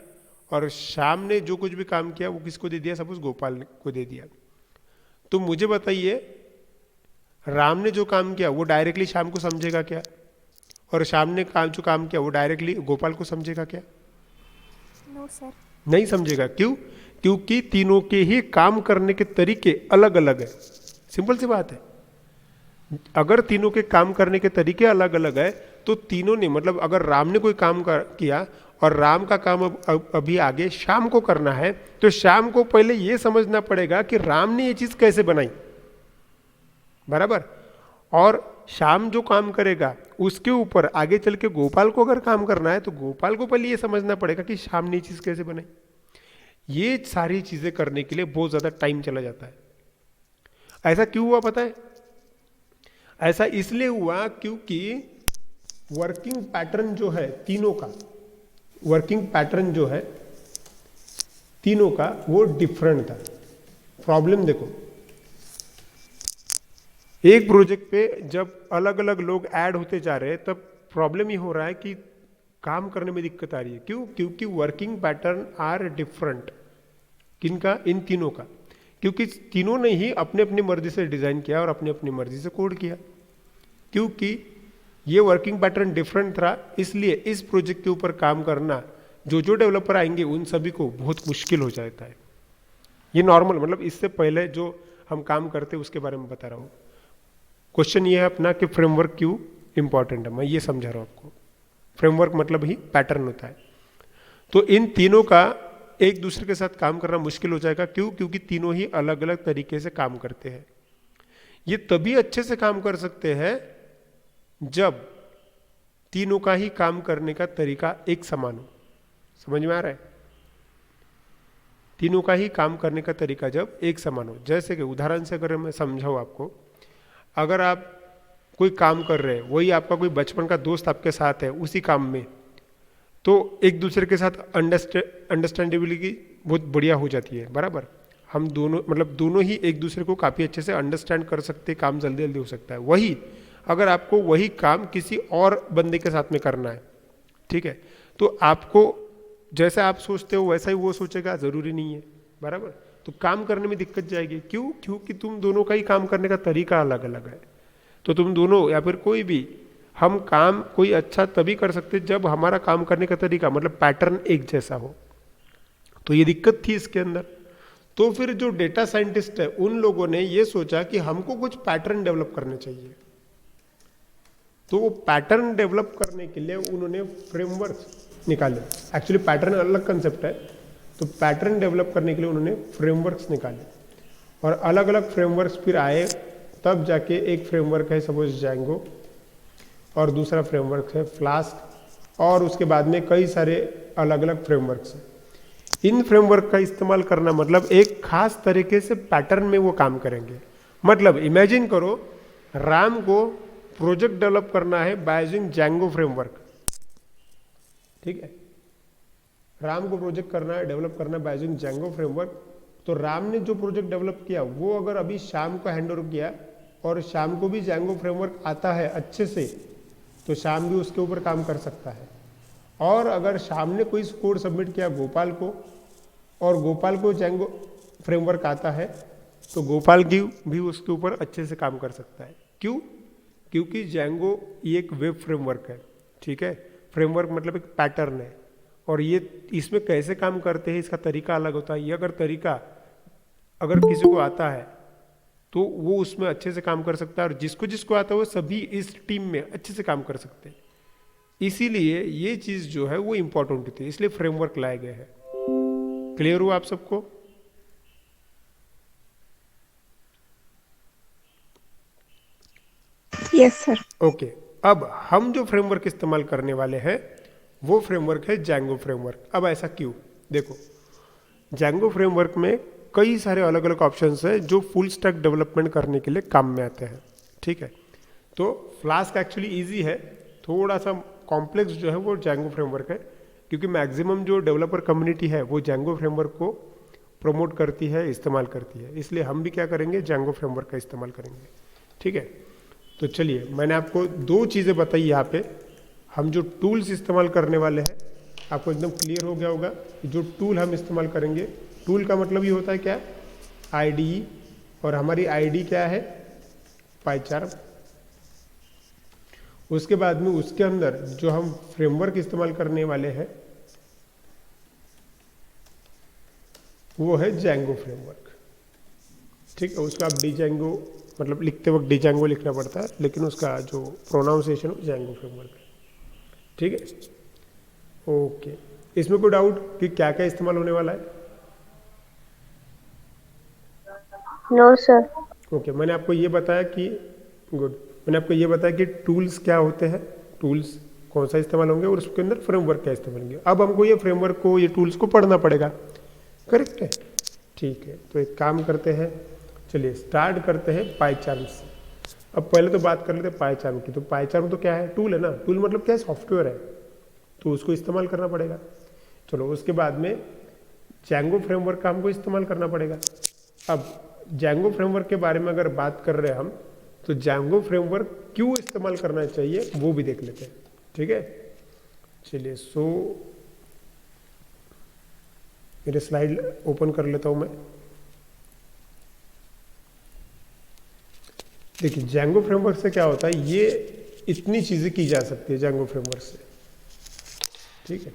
और श्याम ने जो कुछ भी काम किया वो किसको दे दिया, सपोज गोपाल को दे दिया। तो मुझे बताइए, राम ने जो काम किया वो डायरेक्टली श्याम को समझेगा क्या, और श्याम ने जो काम किया वो डायरेक्टली गोपाल को समझेगा क्या? नो सर, नहीं समझेगा। क्यों? क्योंकि तीनों के ही काम करने के तरीके अलग अलग है। सिंपल सी बात है, अगर तीनों के काम करने के तरीके अलग अलग है तो तीनों ने, मतलब अगर राम ने कोई काम किया और राम का काम अभी आगे श्याम को करना है, तो श्याम को पहले यह समझना पड़ेगा कि राम ने ये चीज कैसे बनाई, बराबर, और श्याम जो काम करेगा उसके ऊपर आगे चल के गोपाल को अगर काम करना है तो गोपाल को पहले यह समझना पड़ेगा कि श्याम ने ये चीज कैसे बनाई। ये सारी चीजें करने के लिए बहुत ज्यादा टाइम चला जाता है। ऐसा क्यों हुआ पता है? ऐसा इसलिए हुआ क्योंकि वर्किंग पैटर्न जो है तीनों का, वर्किंग पैटर्न जो है तीनों का वो डिफरेंट था। प्रॉब्लम देखो, एक प्रोजेक्ट पे जब अलग अलग लोग ऐड होते जा रहे हैं तब प्रॉब्लम ये हो रहा है कि काम करने में दिक्कत आ रही है। क्यों? क्योंकि वर्किंग पैटर्न आर डिफरेंट। किनका? इन तीनों का। क्योंकि तीनों ने ही अपने अपनी मर्जी से डिजाइन किया और अपनी अपनी मर्जी से कोड किया। क्योंकि ये वर्किंग पैटर्न डिफरेंट था, इसलिए इस प्रोजेक्ट के ऊपर काम करना जो जो डेवलपर आएंगे उन सभी को बहुत मुश्किल हो जाता है। ये नॉर्मल, मतलब इससे पहले जो हम काम करते हैं उसके बारे में बता रहा हूं। क्वेश्चन ये है अपना कि फ्रेमवर्क क्यों इंपॉर्टेंट है, मैं ये समझा रहा हूं आपको। फ्रेमवर्क मतलब ही पैटर्न होता है। तो इन तीनों का एक दूसरे के साथ काम करना मुश्किल हो जाएगा। क्यों? क्योंकि तीनों ही अलग अलग तरीके से काम करते हैं। ये तभी अच्छे से काम कर सकते हैं जब तीनों का ही काम करने का तरीका एक समान हो। समझ में आ रहा है? तीनों का ही काम करने का तरीका जब एक समान हो। जैसे कि उदाहरण से अगर मैं समझाऊं आपको, अगर आप कोई काम कर रहे हैं, वही आपका कोई बचपन का दोस्त आपके साथ है उसी काम में, तो एक दूसरे के साथ अंडरस्टैंडेबिलिटी बहुत बढ़िया हो जाती है, बराबर। हम दोनों, मतलब दोनों ही एक दूसरे को काफी अच्छे से अंडरस्टैंड कर सकते, काम जल्दी जल्दी हो सकता है। वही अगर आपको वही काम किसी और बंदे के साथ में करना है, ठीक है, तो आपको जैसा आप सोचते हो वैसा ही वो सोचेगा, ज़रूरी नहीं है, बराबर। तो काम करने में दिक्कत जाएगी। क्यों? क्योंकि तुम दोनों का ही काम करने का तरीका अलग अलग है। तो तुम दोनों या फिर कोई भी, हम काम कोई अच्छा तभी कर सकते जब हमारा काम करने का तरीका मतलब पैटर्न एक जैसा हो। तो ये दिक्कत थी इसके अंदर। तो फिर जो डेटा साइंटिस्ट है उन लोगों ने ये सोचा कि हमको कुछ पैटर्न डेवलप करने चाहिए। तो वो पैटर्न डेवलप करने के लिए उन्होंने फ्रेमवर्क निकाले। एक्चुअली पैटर्न अलग कंसेप्ट है, तो पैटर्न डेवलप करने के लिए उन्होंने फ्रेमवर्क्स निकाले और अलग अलग फ्रेमवर्क्स फिर आए, तब जाके एक फ्रेमवर्क है सपोज जैंगो और दूसरा फ्रेमवर्क है फ्लास्क और उसके बाद में कई सारे अलग अलग फ्रेमवर्क्स हैं। इन फ्रेमवर्क का इस्तेमाल करना मतलब एक खास तरीके से पैटर्न में वो काम करेंगे। मतलब इमेजिन करो राम को प्रोजेक्ट डेवलप करना है बाय यूजिंग जैंगो फ्रेमवर्क, ठीक है। राम को प्रोजेक्ट करना है, डेवलप करना है बाय यूजिंग जैंगो फ्रेमवर्क। तो राम ने जो प्रोजेक्ट डेवलप किया वो अगर अभी शाम को हैंड ओवर किया और शाम को भी जैंगो फ्रेमवर्क आता है अच्छे से, तो शाम भी उसके ऊपर काम कर सकता है। और अगर शाम ने कोई कोड सबमिट किया गोपाल को और गोपाल को जैंगो फ्रेमवर्क आता है, तो गोपाल की भी उसके ऊपर अच्छे से काम कर सकता है। क्यों? क्योंकि जैंगो ये एक वेब फ्रेमवर्क है, ठीक है। फ्रेमवर्क मतलब एक पैटर्न है और ये इसमें कैसे काम करते हैं इसका तरीका अलग होता है। ये अगर तरीका अगर किसी को आता है तो वो उसमें अच्छे से काम कर सकता है और जिसको जिसको आता है वो सभी इस टीम में अच्छे से काम कर सकते हैं। इसीलिए ये चीज़ जो है वो इम्पोर्टेंट होती है, इसलिए फ्रेमवर्क लाए गए हैं। क्लियर हुआ आप सबको? Yes sir. ओके, अब हम जो फ्रेमवर्क इस्तेमाल करने वाले हैं वो फ्रेमवर्क है जैंगो फ्रेमवर्क। अब ऐसा क्यों? देखो, जैंगो फ्रेमवर्क में कई सारे अलग अलग ऑप्शंस हैं जो फुल स्टैक डेवलपमेंट करने के लिए काम में आते हैं, ठीक है। तो फ्लास्क एक्चुअली इजी है, थोड़ा सा कॉम्प्लेक्स जो है वो जैंगो फ्रेमवर्क है, क्योंकि मैक्सिमम जो डेवलपर कम्युनिटी है वो जैंगो फ्रेमवर्क को प्रमोट करती है, इस्तेमाल करती है। इसलिए हम भी क्या करेंगे, जैंगो फ्रेमवर्क का इस्तेमाल करेंगे, ठीक है। तो चलिए, मैंने आपको दो चीज़ें बताई यहाँ पे। हम जो टूल्स इस्तेमाल करने वाले हैं आपको एकदम क्लियर हो गया होगा कि जो टूल हम इस्तेमाल करेंगे, टूल का मतलब ये होता है क्या, आईडीई, और हमारी आईडी क्या है, पाइचार्म। उसके बाद में उसके अंदर जो हम फ्रेमवर्क इस्तेमाल करने वाले हैं वो है जैंगो फ्रेमवर्क, ठीक है। उसका आप डिजैंगो मतलब लिखते वक्त डिजैंगो लिखना पड़ता है, लेकिन उसका जो प्रोनाउंसिएशन जैंगो फ्रेमवर्क है, ठीक है। ओके, इसमें कोई डाउट कि क्या क्या इस्तेमाल होने वाला है? No sir. ओके, मैंने आपको ये बताया कि गुड, मैंने आपको ये बताया कि टूल्स क्या होते हैं, टूल्स कौन सा इस्तेमाल होंगे और उसके अंदर फ्रेमवर्क क्या इस्तेमाल होंगे। अब हमको ये फ्रेमवर्क को, ये टूल्स को पढ़ना पड़ेगा, करेक्ट है, ठीक है। तो एक काम करते हैं, चलिए स्टार्ट करते हैं पाइचार्म से। अब पहले तो बात कर लेते हैं पाइचार्म की। तो पाइचार्म तो क्या है, टूल है ना। टूल मतलब क्या है, सॉफ्टवेयर है, तो उसको इस्तेमाल करना पड़ेगा। चलो, उसके बाद में जैंगो फ्रेमवर्क का हमको इस्तेमाल करना पड़ेगा। अब जैंगो फ्रेमवर्क के बारे में अगर बात कर रहे हैं हम, तो जैंगो फ्रेमवर्क क्यों इस्तेमाल करना चाहिए वो भी देख लेते हैं, ठीक है। चलिए, सो मेरे स्लाइड ओपन कर लेता हूं मैं। देखिए, जैंगो फ्रेमवर्क से क्या होता है, ये इतनी चीजें की जा सकती है जैंगो फ्रेमवर्क से, ठीक है।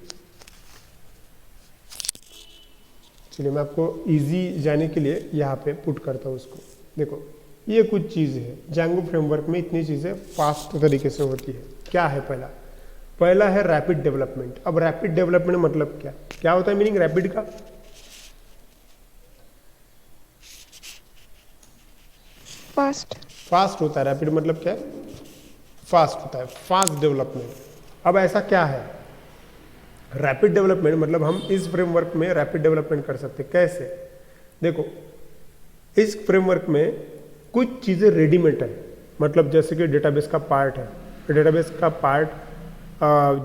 चलिए, मैं आपको इजी जाने के लिए यहाँ पे पुट करता हूँ उसको। देखो, ये कुछ चीज़ें हैं जैंगो फ्रेमवर्क में, इतनी चीज़ें फास्ट तरीके से होती है। क्या है? पहला है रैपिड डेवलपमेंट। अब रैपिड डेवलपमेंट मतलब क्या क्या होता है, मीनिंग रैपिड का? फास्ट होता है। रैपिड मतलब क्या है? फास्ट होता है, फास्ट डेवलपमेंट। अब ऐसा क्या है रैपिड डेवलपमेंट, मतलब हम इस फ्रेमवर्क में रैपिड डेवलपमेंट कर सकते हैं। कैसे? देखो, इस फ्रेमवर्क में कुछ चीज़ें रेडीमेड है, मतलब जैसे कि डेटाबेस का पार्ट है। डेटाबेस का पार्ट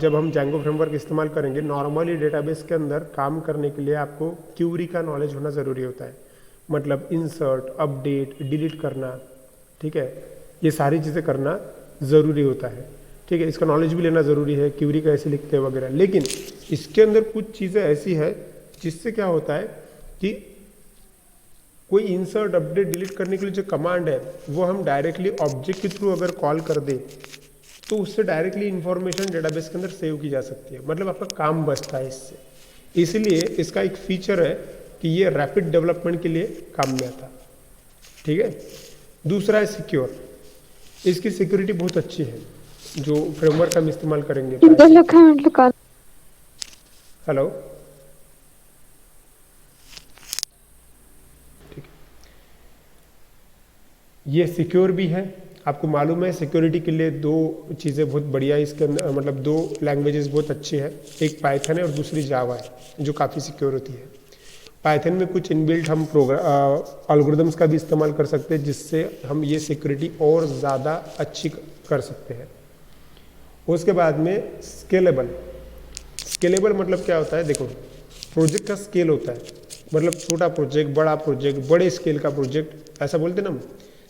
जब हम जैंगो फ्रेमवर्क इस्तेमाल करेंगे, नॉर्मली डेटाबेस के अंदर काम करने के लिए आपको क्यूरी का नॉलेज होना ज़रूरी होता है। मतलब इंसर्ट, अपडेट, डिलीट करना, ठीक है, ये सारी चीज़ें करना ज़रूरी होता है, ठीक है। इसका नॉलेज भी लेना ज़रूरी है, क्यूरी कैसे लिखते हैं वगैरह। लेकिन इसके अंदर कुछ चीज़ें ऐसी है जिससे क्या होता है कि कोई इंसर्ट अपडेट डिलीट करने के लिए जो कमांड है वो हम डायरेक्टली ऑब्जेक्ट के थ्रू अगर कॉल कर दे तो उससे डायरेक्टली इंफॉर्मेशन डेटाबेस के अंदर सेव की जा सकती है, मतलब आपका काम बचता है इससे। इसलिए इसका एक फीचर है कि ये रैपिड डेवलपमेंट के लिए काम में आता है। ठीक है। दूसरा है सिक्योर। इसकी सिक्योरिटी बहुत अच्छी है जो फ्रेमवर्क हम इस्तेमाल करेंगे। हेलो, ठीक है। ये सिक्योर भी है। आपको मालूम है सिक्योरिटी के लिए दो चीज़ें बहुत बढ़िया है इसके अंदर, मतलब दो लैंग्वेजेस बहुत अच्छी है, एक पाइथन है और दूसरी जावा है जो काफ़ी सिक्योर होती है। पाइथन में कुछ इनबिल्ट हम एल्गोरिदम्स का भी इस्तेमाल कर सकते हैं जिससे हम ये सिक्योरिटी और ज़्यादा अच्छी कर सकते हैं। उसके बाद में स्केलेबल। स्केलेबल मतलब क्या होता है, देखो प्रोजेक्ट का स्केल होता है, मतलब छोटा प्रोजेक्ट, बड़ा प्रोजेक्ट, बड़े स्केल का प्रोजेक्ट, ऐसा बोलते हैं ना।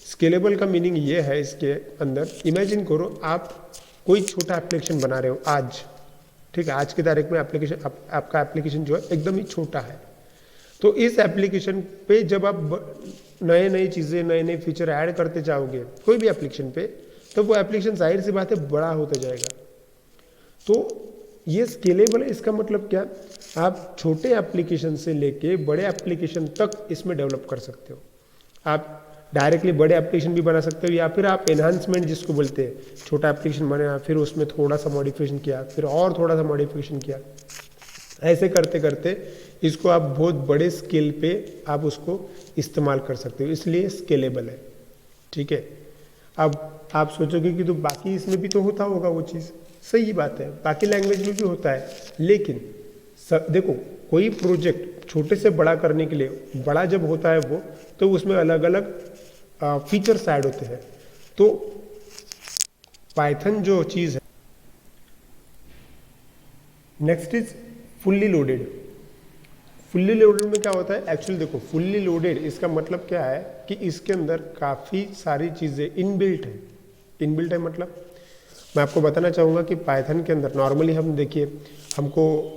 स्केलेबल का मीनिंग ये है इसके अंदर, इमेजिन करो आप कोई छोटा एप्लीकेशन बना रहे हो आज, ठीक है, आज की तारीख में एप्लीकेशन आपका एप्लीकेशन जो है एकदम ही छोटा है। तो इस एप्लीकेशन पे जब आप नए नई चीज़ें, नए नए फीचर ऐड करते जाओगे कोई भी एप्लीकेशन पे, तो वो एप्लीकेशन जाहिर सी बात है बड़ा होता जाएगा। तो ये स्केलेबल है। इसका मतलब क्या, आप छोटे एप्लीकेशन से लेके बड़े एप्लीकेशन तक इसमें डेवलप कर सकते हो। आप डायरेक्टली बड़े एप्लीकेशन भी बना सकते हो या फिर आप एनहांसमेंट जिसको बोलते हैं, छोटा एप्लीकेशन बनाया फिर उसमें थोड़ा सा मॉडिफिकेशन किया, फिर और थोड़ा सा मॉडिफिकेशन किया, ऐसे करते करते इसको आप बहुत बड़े स्केल पे आप उसको इस्तेमाल कर सकते हो, इसलिए स्केलेबल है। ठीक है। अब आप सोचोगे कि तो बाकी इसमें भी तो होता होगा वो चीज़, सही बात है, बाकी लैंग्वेज में भी होता है, लेकिन देखो कोई प्रोजेक्ट छोटे से बड़ा करने के लिए, बड़ा जब होता है वो, तो उसमें अलग अलग फीचर्स ऐड होते हैं। तो पाइथन जो चीज़ है, next is fully loaded. Fully loaded में क्या होता है, एक्चुअली देखो फुल्ली लोडेड इसका मतलब क्या है कि इसके अंदर काफ़ी सारी चीज़ें इनबिल्ट है। इनबिल्ट है मतलब मैं आपको बताना चाहूँगा कि पाइथन के अंदर नॉर्मली हम देखिए,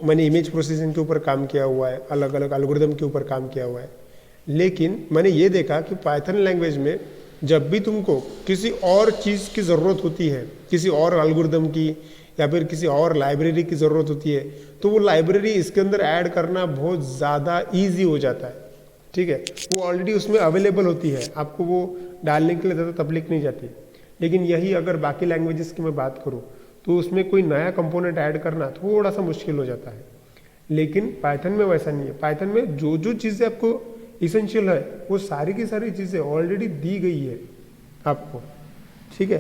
मैंने इमेज प्रोसेसिंग के ऊपर काम किया हुआ है, अलग अलग एल्गोरिदम के ऊपर काम किया हुआ है, लेकिन मैंने ये देखा कि पाइथन लैंग्वेज में जब भी तुमको किसी और चीज़ की ज़रूरत होती है, किसी और एल्गोरिदम की या फिर किसी और लाइब्रेरी की ज़रूरत होती है, तो वो लाइब्रेरी इसके अंदर ऐड करना बहुत ज़्यादा ईजी हो जाता है। ठीक है, वो ऑलरेडी उसमें अवेलेबल होती है, आपको वो डालने के लिए ज़्यादा तकलीफ नहीं जाती। लेकिन यही अगर बाकी लैंग्वेजेस की मैं बात करूँ तो उसमें कोई नया कंपोनेंट ऐड करना थोड़ा सा मुश्किल हो जाता है, लेकिन पाइथन में वैसा नहीं है। पाइथन में जो जो चीज़ें आपको इसेंशियल है वो सारी की सारी चीज़ें ऑलरेडी दी गई है आपको। ठीक है,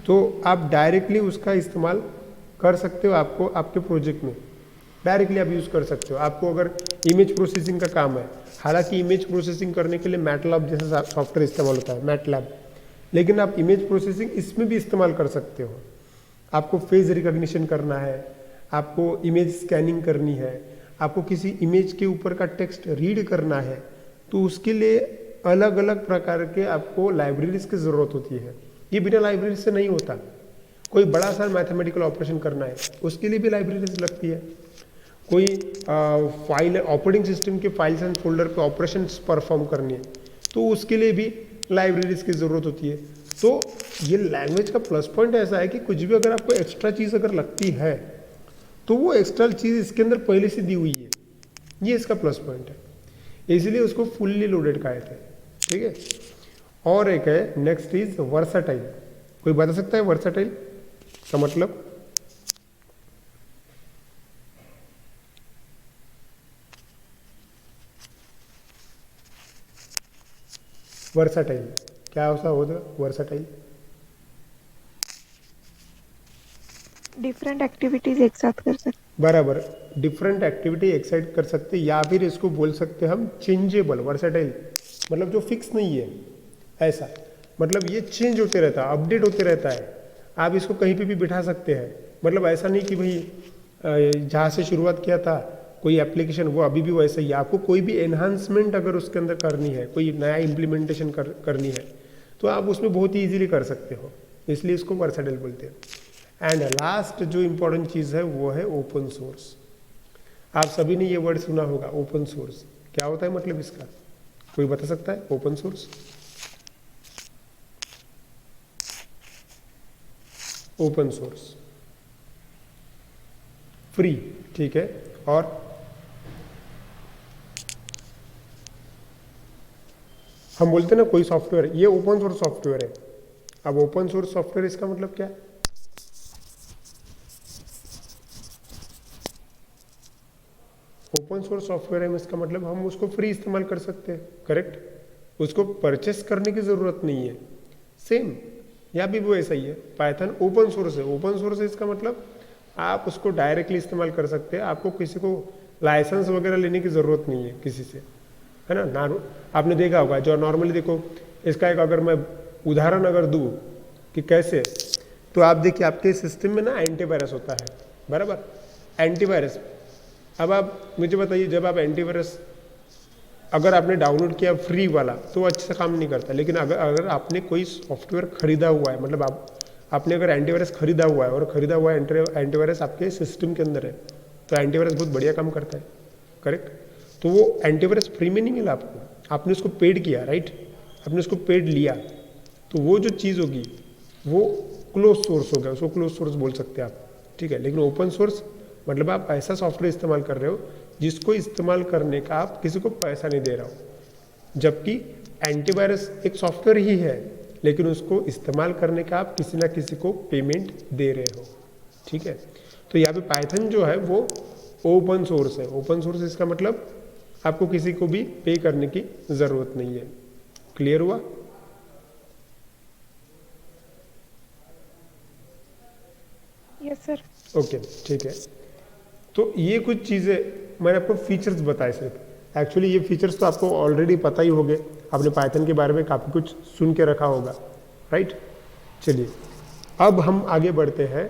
तो आप डायरेक्टली उसका इस्तेमाल कर सकते हो, आपको आपके प्रोजेक्ट में डायरेक्टली आप यूज़ कर सकते हो। आपको अगर इमेज प्रोसेसिंग का काम है, हालांकि इमेज प्रोसेसिंग करने के लिए मैटलैब जैसा सॉफ्टवेयर इस्तेमाल होता है, मैटलैब, लेकिन आप इमेज प्रोसेसिंग इसमें भी इस्तेमाल कर सकते हो। आपको फेस रिकॉग्निशन करना है, आपको इमेज स्कैनिंग करनी है, आपको किसी इमेज के ऊपर का टेक्स्ट रीड करना है, तो उसके लिए अलग अलग प्रकार के आपको लाइब्रेरीज की ज़रूरत होती है। ये बिना लाइब्रेरी से नहीं होता। कोई बड़ा सा मैथमेटिकल ऑपरेशन करना है उसके लिए भी लाइब्रेरीज लगती है। कोई फाइल ऑपरेटिंग सिस्टम के फाइल्स एंड फोल्डर पे ऑपरेशंस परफॉर्म करनी है तो उसके लिए भी लाइब्रेरीज की ज़रूरत होती है। तो ये लैंग्वेज का प्लस पॉइंट ऐसा है कि कुछ भी अगर आपको एक्स्ट्रा चीज़ अगर लगती है तो वो एक्स्ट्रा चीज़ इसके अंदर पहले से दी हुई है, ये इसका प्लस पॉइंट है, इसलिए उसको फुल्ली लोडेड कहा था। ठीक है, और एक है नेक्स्ट इज वर्साटाइल। कोई बता सकता है वर्साटाइल का मतलब? वर्साटाइल क्या ऐसा होगा वर्साटाइल? डिफरेंट एक्टिविटीज एक साथ कर सकते, बराबर, डिफरेंट एक्टिविटी एक साइड कर सकते, या फिर इसको बोल सकते हम चेंजेबल। वर्साटाइल मतलब जो फिक्स नहीं है, ऐसा मतलब ये चेंज होते रहता है, अपडेट होते रहता है, आप इसको कहीं पे भी बिठा सकते हैं। मतलब ऐसा नहीं कि भाई जहाँ से शुरुआत किया था कोई एप्लीकेशन वो अभी भी वैसा ही। आपको कोई भी एनहांसमेंट अगर उसके अंदर करनी है, कोई नया इम्प्लीमेंटेशन करनी है, तो आप उसमें बहुत ही ईजिली कर सकते हो, इसलिए इसको वर्साटाइल बोलते हैं। एंड लास्ट जो इम्पोर्टेंट चीज़ है वो है ओपन सोर्स। आप सभी ने ये वर्ड सुना होगा ओपन सोर्स। क्या होता है मतलब इसका, कोई बता सकता है? Open source, open source free, ठीक है। और हम बोलते हैं ना कोई सॉफ्टवेयर, ये ओपन सोर्स सॉफ्टवेयर है। अब ओपन सोर्स सॉफ्टवेयर इसका मतलब क्या है? ओपन सोर्स सॉफ्टवेयर है इसका मतलब हम उसको फ्री इस्तेमाल कर सकते हैं, करेक्ट। उसको परचेस करने की जरूरत नहीं है। सेम यहाँ भी वो ऐसा ही है, पाइथन ओपन सोर्स है। ओपन सोर्स है इसका मतलब आप उसको डायरेक्टली इस्तेमाल कर सकते हैं, आपको किसी को लाइसेंस वगैरह लेने की जरूरत नहीं है किसी से, है ना। आपने देखा होगा जो नॉर्मली, देखो इसका एक अगर मैं उदाहरण अगर दूँ कि कैसे, तो आप देखिए आपके सिस्टम में ना एंटीवायरस होता है, बराबर, एंटीवायरस। अब आप मुझे बताइए, जब आप एंटीवायरस अगर आपने डाउनलोड किया फ्री वाला तो वो अच्छे से काम नहीं करता, लेकिन अगर आपने कोई सॉफ्टवेयर खरीदा हुआ है, मतलब आपने अगर एंटीवायरस खरीदा हुआ है और खरीदा हुआ एंटीवायरस आपके सिस्टम के अंदर है, तो एंटीवायरस बहुत बढ़िया काम करता है, करेक्ट। तो वो एंटीवायरस फ्री में नहीं मिला आपको, आपने उसको पेड किया, राइट, आपने उसको पेड लिया, तो वो जो चीज़ होगी वो क्लोज सोर्स हो गया, उसको क्लोज सोर्स बोल सकते हैं आप, ठीक है। लेकिन ओपन सोर्स मतलब आप ऐसा सॉफ्टवेयर इस्तेमाल कर रहे हो जिसको इस्तेमाल करने का आप किसी को पैसा नहीं दे रहा हो, जबकि एंटीवायरस एक सॉफ्टवेयर ही है लेकिन उसको इस्तेमाल करने का आप किसी ना किसी को पेमेंट दे रहे हो, ठीक है। तो यहाँ पे पाइथन जो है वो ओपन सोर्स है। ओपन सोर्स इसका मतलब आपको किसी को भी पे करने की जरूरत नहीं है। क्लियर हुआ? Yes sir. ओके, ठीक है। तो ये कुछ चीज़ें मैंने आपको फीचर्स बताए सिर्फ। एक्चुअली ये फीचर्स तो आपको ऑलरेडी पता ही होंगे, आपने पाइथन के बारे में काफ़ी कुछ सुन के रखा होगा, राइट। चलिए अब हम आगे बढ़ते हैं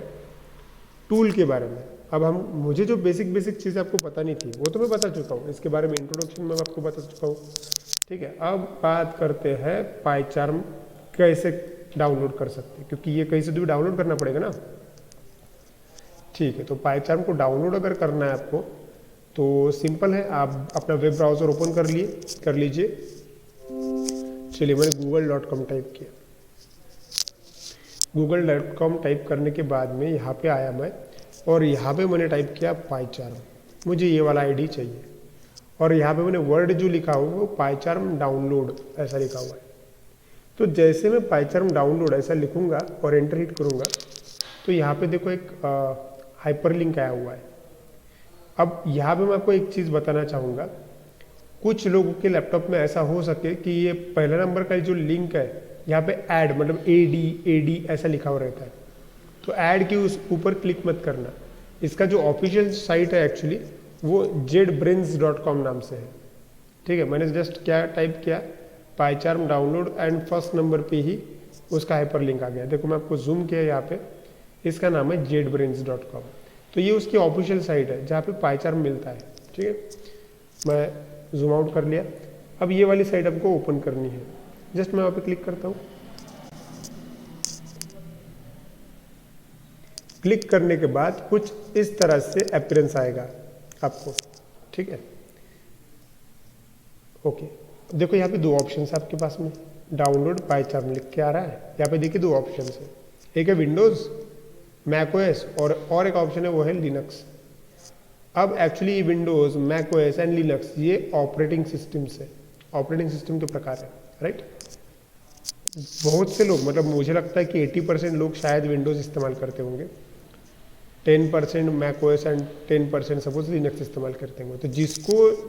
टूल के बारे में। अब हम, मुझे जो बेसिक चीज़ें आपको पता नहीं थी वो तो मैं बता चुका हूँ, इसके बारे में इंट्रोडक्शन में आपको बता चुका हूँ, ठीक है। अब बात करते हैं पाइचार्म कैसे डाउनलोड कर सकते हैं, क्योंकि ये कहीं से भी डाउनलोड करना पड़ेगा ना, ठीक है। तो पाइचार्म को डाउनलोड अगर करना है आपको तो सिंपल है, आप अपना वेब ब्राउज़र ओपन कर लीजिए। चलिए मैंने google.com टाइप किया। google.com टाइप करने के बाद में यहाँ पे आया मैं, और यहाँ पे मैंने टाइप किया पाइचार्म, मुझे ये वाला आईडी चाहिए, और यहाँ पे मैंने वर्ड जो लिखा हुआ वो पाइचार्म डाउनलोड ऐसा लिखा हुआ है। तो जैसे मैं पाइचार्म डाउनलोड ऐसा लिखूंगा और एंटर हिट करूँगा तो यहाँ पे देखो एक हाइपरलिंक आया हुआ है। अब यहाँ पे मैं आपको एक चीज़ बताना चाहूँगा, कुछ लोगों के लैपटॉप में ऐसा हो सके कि ये पहला नंबर का जो लिंक है यहाँ पे ऐड मतलब AD ऐसा लिखा हुआ रहता है, तो ऐड के उस ऊपर क्लिक मत करना। इसका जो ऑफिशियल साइट है एक्चुअली वो jetbrains.com नाम से है, ठीक है। मैंने जस्ट क्या टाइप किया, पाइचार्म डाउनलोड, एंड फर्स्ट नंबर पे ही उसका हाइपरलिंक आ गया। देखो मैं आपको जूम किया यहाँ पे, इसका नाम है jetbrains.com। तो ये उसकी ऑफिशियल साइट है जहाँ पे पाइचार्म मिलता है, ठीक है। मैं जूम आउट कर लिया। अब ये वाली साइट आपको ओपन करनी है, जस्ट मैं वहाँ पे क्लिक करता हूँ। क्लिक करने के बाद कुछ इस तरह से अपीयरेंस आएगा आपको, ठीक है। ओके, देखो यहाँ पे दो ऑप्शन है आपके पास में, डाउनलोड पाइचार्म लिख के आ रहा है। यहाँ पे देखिए दो ऑप्शन है, एक है विंडोज़ मैकओएस और एक ऑप्शन है वो है लिनक्स। अब actually Windows macOS and Linux ये ऑपरेटिंग सिस्टम्स है, ऑपरेटिंग सिस्टम के प्रकार है, राइट। बहुत से लोग, मतलब मुझे लगता है कि 80% लोग शायद विंडोज़ इस्तेमाल करते होंगे, 10% मैकओएस एंड 10% सपोज लिनक्स इस्तेमाल करते होंगे। तो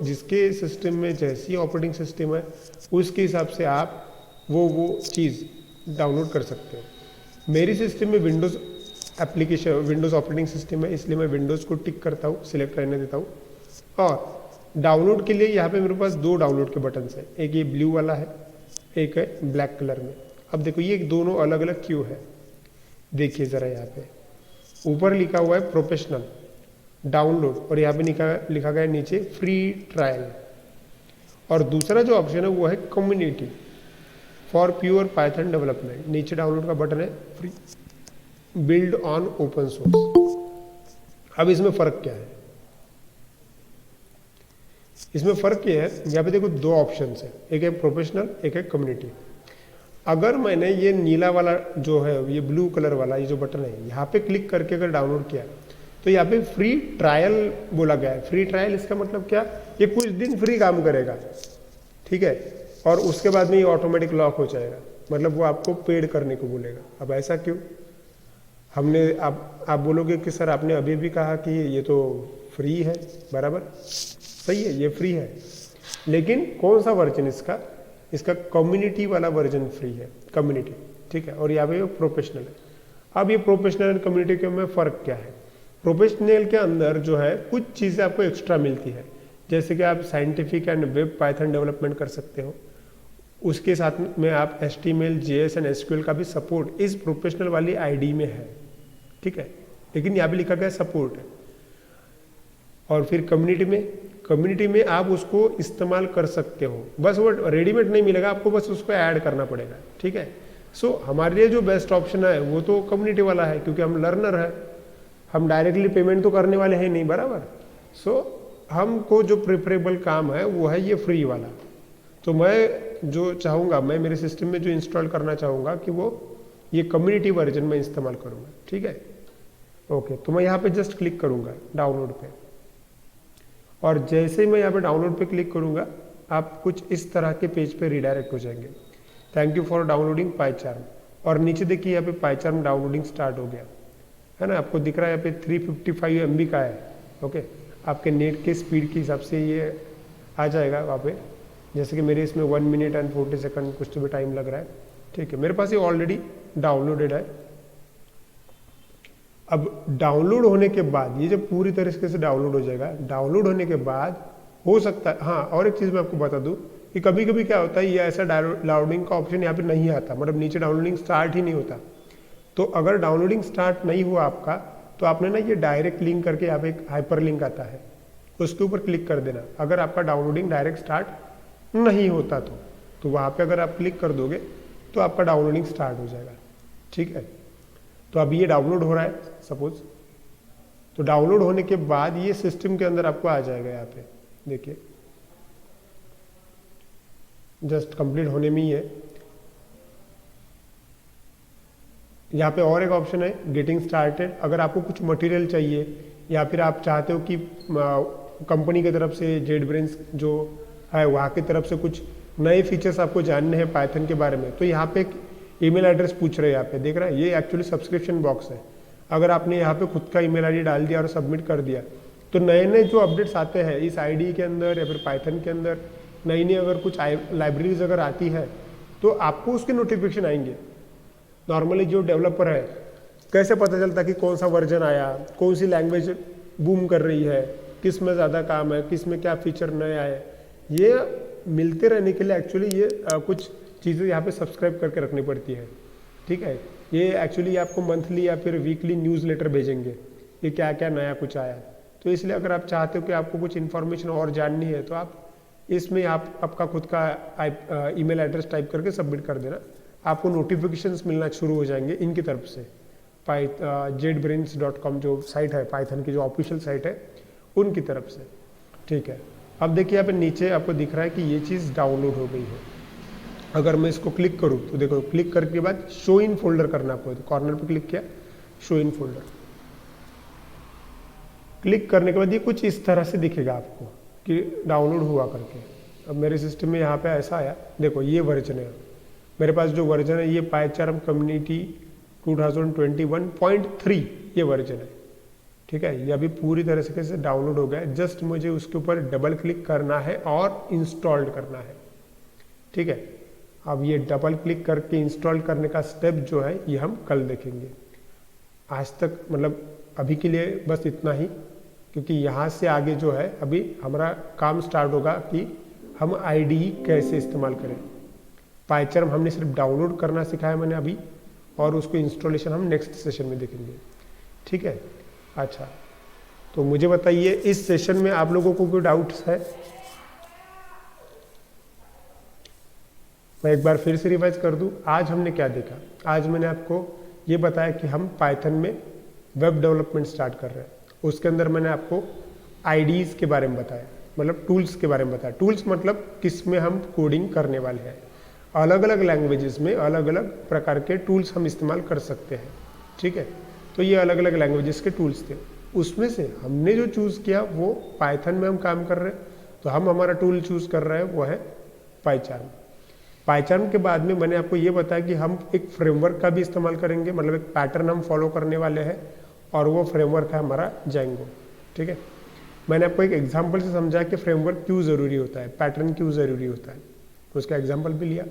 जिसके सिस्टम में जैसी ऑपरेटिंग सिस्टम है उसके हिसाब से आप वो चीज़ डाउनलोड कर सकते हो। मेरी सिस्टम में Windows application, Windows operating system है, इसलिए मैं विंडोज़ को टिक करता हूँ, सिलेक्ट रहने देता हूँ। और डाउनलोड के लिए यहाँ पे मेरे पास दो डाउनलोड के बटन हैं, एक ये ब्लू वाला है, एक है ब्लैक कलर में। अब देखो ये दोनों अलग अलग क्यों है, देखिए ज़रा, यहाँ पे ऊपर लिखा हुआ है प्रोफेशनल डाउनलोड और यहाँ पे लिखा गया है नीचे फ्री ट्रायल, और दूसरा जो ऑप्शन है वो है community for pure Python development. नीचे डाउनलोड का बटन है free build on open source. अब इसमें फ़र्क क्या है, इसमें फ़र्क ये है, यहाँ पे देखो दो ऑप्शन है, एक है प्रोफेशनल, एक है कम्युनिटी। अगर मैंने ये नीला वाला जो है, ये ब्लू कलर वाला ये जो बटन है, यहाँ पे क्लिक करके अगर डाउनलोड किया तो यहाँ पे फ्री ट्रायल बोला गया है। फ्री ट्रायल इसका मतलब क्या, ये कुछ दिन फ्री काम करेगा, ठीक है, और उसके बाद में ये ऑटोमेटिक लॉक हो जाएगा, मतलब वो आपको पेड करने को बोलेगा। अब ऐसा क्यों, हमने आप बोलोगे कि सर आपने अभी भी कहा कि ये तो फ्री है, बराबर सही है, ये फ्री है, लेकिन कौन सा वर्जन इसका कम्युनिटी वाला वर्जन फ्री है, कम्युनिटी, ठीक है, और यहाँ पे प्रोफेशनल है। अब ये प्रोफेशनल एंड कम्युनिटी के में फ़र्क क्या है, प्रोफेशनल के अंदर जो है कुछ चीज़ें आपको एक्स्ट्रा मिलती है, जैसे कि आप scientific and web Python development कर सकते हो, उसके साथ में आप HTML, JS एंड SQL का भी सपोर्ट इस प्रोफेशनल वाली ID में है, ठीक है, लेकिन यहाँ पे लिखा गया सपोर्ट है। और फिर कम्युनिटी में आप उसको इस्तेमाल कर सकते हो, बस वो रेडीमेड नहीं मिलेगा आपको, बस उसको ऐड करना पड़ेगा, ठीक है। सो हमारे लिए जो बेस्ट ऑप्शन है वो तो कम्युनिटी वाला है, क्योंकि हम लर्नर है, हम डायरेक्टली पेमेंट तो करने वाले हैं नहीं, बराबर। सो हमको जो प्रेफरेबल काम है वो है ये फ्री वाला। तो मैं जो चाहूँगा, मैं मेरे सिस्टम में जो इंस्टॉल करना चाहूँगा कि वो ये कम्युनिटी वर्जन में इस्तेमाल करूँगा, ठीक है। ओके, तो मैं यहाँ पे जस्ट क्लिक करूँगा डाउनलोड पे, और जैसे ही मैं यहाँ पे डाउनलोड पे क्लिक करूँगा आप कुछ इस तरह के पेज पे रिडायरेक्ट हो जाएंगे। थैंक यू फॉर डाउनलोडिंग पाईचार्म, और नीचे देखिए यहाँ पे पाईचार्म डाउनलोडिंग स्टार्ट हो गया है ना, आपको दिख रहा है यहाँ पे 355 MB का है। ओके, आपके नेट के स्पीड के हिसाब से ये आ जाएगा वहाँ पे, जैसे कि मेरे इसमें 1 मिनट एंड 40 सेकंड कुछ तो भी टाइम लग रहा है, ठीक है। मेरे पास ये ऑलरेडी डाउनलोडेड है। अब डाउनलोड होने के बाद ये जब पूरी तरीके से डाउनलोड हो जाएगा, डाउनलोड होने के बाद हो सकता है, हाँ और एक चीज़ मैं आपको बता दूं कि कभी कभी क्या होता है, ये ऐसा डाउनलोडिंग का ऑप्शन यहाँ पे नहीं आता, मतलब नीचे डाउनलोडिंग स्टार्ट ही नहीं होता। तो अगर डाउनलोडिंग स्टार्ट नहीं हुआ आपका, तो आपने ना ये डायरेक्ट लिंक करके यहाँ पे एक हाइपर लिंक आता है, उसके ऊपर क्लिक कर देना। अगर आपका डाउनलोडिंग डायरेक्ट स्टार्ट नहीं होता तो वहाँ पे अगर आप क्लिक कर दोगे तो आपका डाउनलोडिंग स्टार्ट हो जाएगा, ठीक है। तो अभी ये डाउनलोड हो रहा है सपोज, तो डाउनलोड होने के बाद ये सिस्टम के अंदर आपको आ जाएगा। यहाँ पे देखिए जस्ट कंप्लीट होने में ही है। यहाँ पे और एक ऑप्शन है गेटिंग स्टार्टेड। अगर आपको कुछ मटेरियल चाहिए या फिर आप चाहते हो कि कंपनी की तरफ से JetBrains जो है वहाँ की तरफ से कुछ नए फीचर्स आपको जानने हैं पाइथन के बारे में, तो यहाँ पे एक ईमेल एड्रेस पूछ रहे हैं, यहाँ पे देख रहे हैं, ये एक्चुअली सब्सक्रिप्शन बॉक्स है। अगर आपने यहाँ पे खुद का ईमेल आईडी डाल दिया और सबमिट कर दिया, तो नए नए जो अपडेट्स आते हैं इस आईडी के अंदर या फिर पाइथन के अंदर, नई नई अगर कुछ लाइब्रेरीज अगर आती है तो आपको उसके नोटिफिकेशन आएंगे। नॉर्मली जो डेवलपर है कैसे पता चलता कि कौन सा वर्जन आया, कौन सी लैंग्वेज बूम कर रही है, किस में ज़्यादा काम है, किस में क्या फीचर नए आए, ये मिलते रहने के लिए एक्चुअली ये कुछ चीज़ें यहाँ पे सब्सक्राइब करके रखनी पड़ती है, ठीक है। ये एक्चुअली आपको मंथली या फिर वीकली न्यूज़लेटर भेजेंगे कि क्या क्या नया कुछ आया। तो इसलिए अगर आप चाहते हो कि आपको कुछ इन्फॉर्मेशन और जाननी है तो आप इसमें आपका खुद का ईमेल एड्रेस टाइप करके सबमिट कर देना, आपको नोटिफिकेशंस मिलना शुरू हो जाएंगे इनकी तरफ से। jetbrains.com जो साइट है पाइथन की, जो ऑफिशियल साइट है, उनकी तरफ से, ठीक है। अब देखिए यहाँ पे नीचे आपको दिख रहा है कि ये चीज़ डाउनलोड हो गई है। अगर मैं इसको क्लिक करूँ तो देखो, क्लिक करने के बाद शो इन फोल्डर करना आपको, तो कॉर्नर पे क्लिक किया, शो इन फोल्डर क्लिक करने के बाद ये कुछ इस तरह से दिखेगा आपको कि डाउनलोड हुआ करके। अब मेरे सिस्टम में यहाँ पे ऐसा आया, देखो ये वर्जन है मेरे पास, जो वर्जन है ये पाईचार्म कम्युनिटी 2021.3 ये वर्जन है, ठीक है। ये अभी पूरी तरह से डाउनलोड हो गया है, जस्ट मुझे उसके ऊपर डबल क्लिक करना है और इंस्टॉल्ड करना है, ठीक है। अब ये डबल क्लिक करके इंस्टॉल करने का स्टेप जो है ये हम कल देखेंगे। आज तक मतलब अभी के लिए बस इतना ही, क्योंकि यहाँ से आगे जो है अभी हमारा काम स्टार्ट होगा कि हम IDE कैसे इस्तेमाल करें। पाईचार्म हमने सिर्फ डाउनलोड करना सिखाया मैंने अभी, और उसको इंस्टॉलेशन हम नेक्स्ट सेशन में देखेंगे, ठीक है। अच्छा, तो मुझे बताइए इस सेशन में आप लोगों को कोई डाउट्स है? मैं एक बार फिर से रिवाइज कर दूं, आज हमने क्या देखा। आज मैंने आपको ये बताया कि हम पाइथन में वेब डेवलपमेंट स्टार्ट कर रहे हैं। उसके अंदर मैंने आपको IDEs के बारे में बताया, मतलब टूल्स के बारे में बताया। टूल्स मतलब किस में हम कोडिंग करने वाले हैं। अलग अलग लैंग्वेजेस में अलग अलग प्रकार के टूल्स हम इस्तेमाल कर सकते हैं, ठीक है। तो ये अलग अलग लैंग्वेजेस के टूल्स थे, उसमें से हमने जो चूज़ किया वो पाइथन में हम काम कर रहे हैं, तो हम हमारा टूल चूज़ कर रहे हैं वो है पाइचार्म। पाइचार्म के बाद में मैंने आपको ये बताया कि हम एक फ्रेमवर्क का भी इस्तेमाल करेंगे, मतलब एक पैटर्न हम फॉलो करने वाले हैं और वो फ्रेमवर्क है हमारा जेंगो, ठीक है। मैंने आपको एक एग्जांपल से समझाया कि फ्रेमवर्क क्यों ज़रूरी होता है, पैटर्न क्यों ज़रूरी होता है, उसका एग्जांपल भी लिया।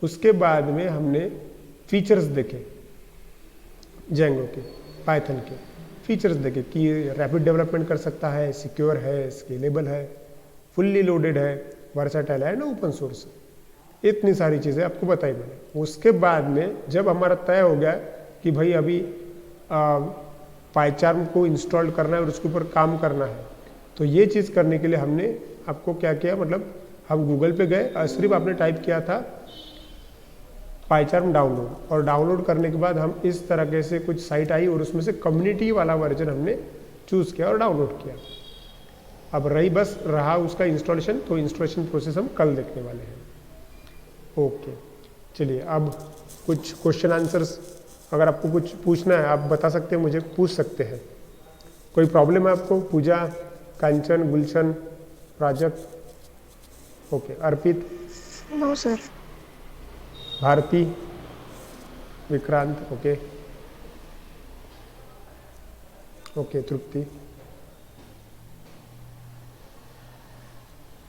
उसके बाद में हमने फीचर्स देखे जेंगो के, पाइथन के फीचर्स देखे कि रैपिड डेवलपमेंट कर सकता है, सिक्योर है, स्केलेबल है, फुल्ली लोडेड है, वर्सेटाइल है ना, ओपन सोर्स। इतनी सारी चीज़ें आपको बताई मैंने। उसके बाद में जब हमारा तय हो गया कि भाई अभी पाइचार्म को इंस्टॉल करना है और उसके ऊपर काम करना है, तो ये चीज़ करने के लिए हमने आपको क्या किया, मतलब हम गूगल पे गए और सिर्फ आपने टाइप किया था पाइचार्म डाउनलोड, और डाउनलोड करने के बाद हम इस तरह से कुछ साइट आई और उसमें से कम्युनिटी वाला वर्जन हमने चूज़ किया और डाउनलोड किया। अब रहा उसका इंस्टॉलेशन, तो इंस्टॉलेशन प्रोसेस हम कल देखने वाले हैं। ओके, चलिए अब कुछ क्वेश्चन आंसर्स, अगर आपको कुछ पूछना है आप बता सकते हैं, मुझे पूछ सकते हैं। कोई प्रॉब्लम है आपको? Pooja, Kanchan, Gulshan, Prajakt, okay, Arpit, no sir. Bharti, Vikrant, okay okay, Tripti,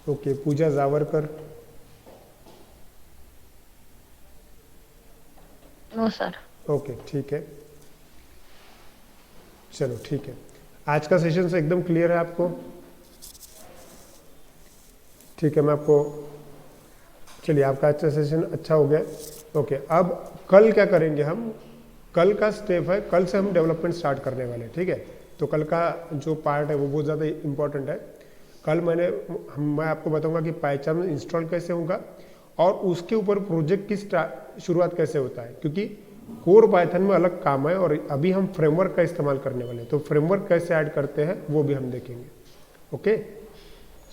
okay, Pooja Javarkar, no sir. Okay, ठीक है, चलो ठीक है। आज का सेशन से एकदम क्लियर है आपको? ठीक है, मैं आपको, चलिए आपका आज का सेशन अच्छा हो गया। ओके, अब कल क्या करेंगे हम, कल का स्टेप है, कल से हम डेवलपमेंट स्टार्ट करने वाले हैं, ठीक है। तो कल का जो पार्ट है वो बहुत ज़्यादा इम्पोर्टेंट है। कल मैं आपको बताऊंगा कि पाइचार्म इंस्टॉल कैसे होगा और उसके ऊपर प्रोजेक्ट की शुरुआत कैसे होता है, क्योंकि कोर पाइथन में अलग काम है और अभी हम फ्रेमवर्क का इस्तेमाल करने वाले हैं, तो फ्रेमवर्क कैसे ऐड करते हैं वो भी हम देखेंगे। ओके,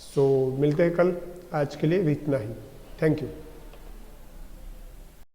सो मिलते हैं कल, आज के लिए इतना ही, थैंक यू।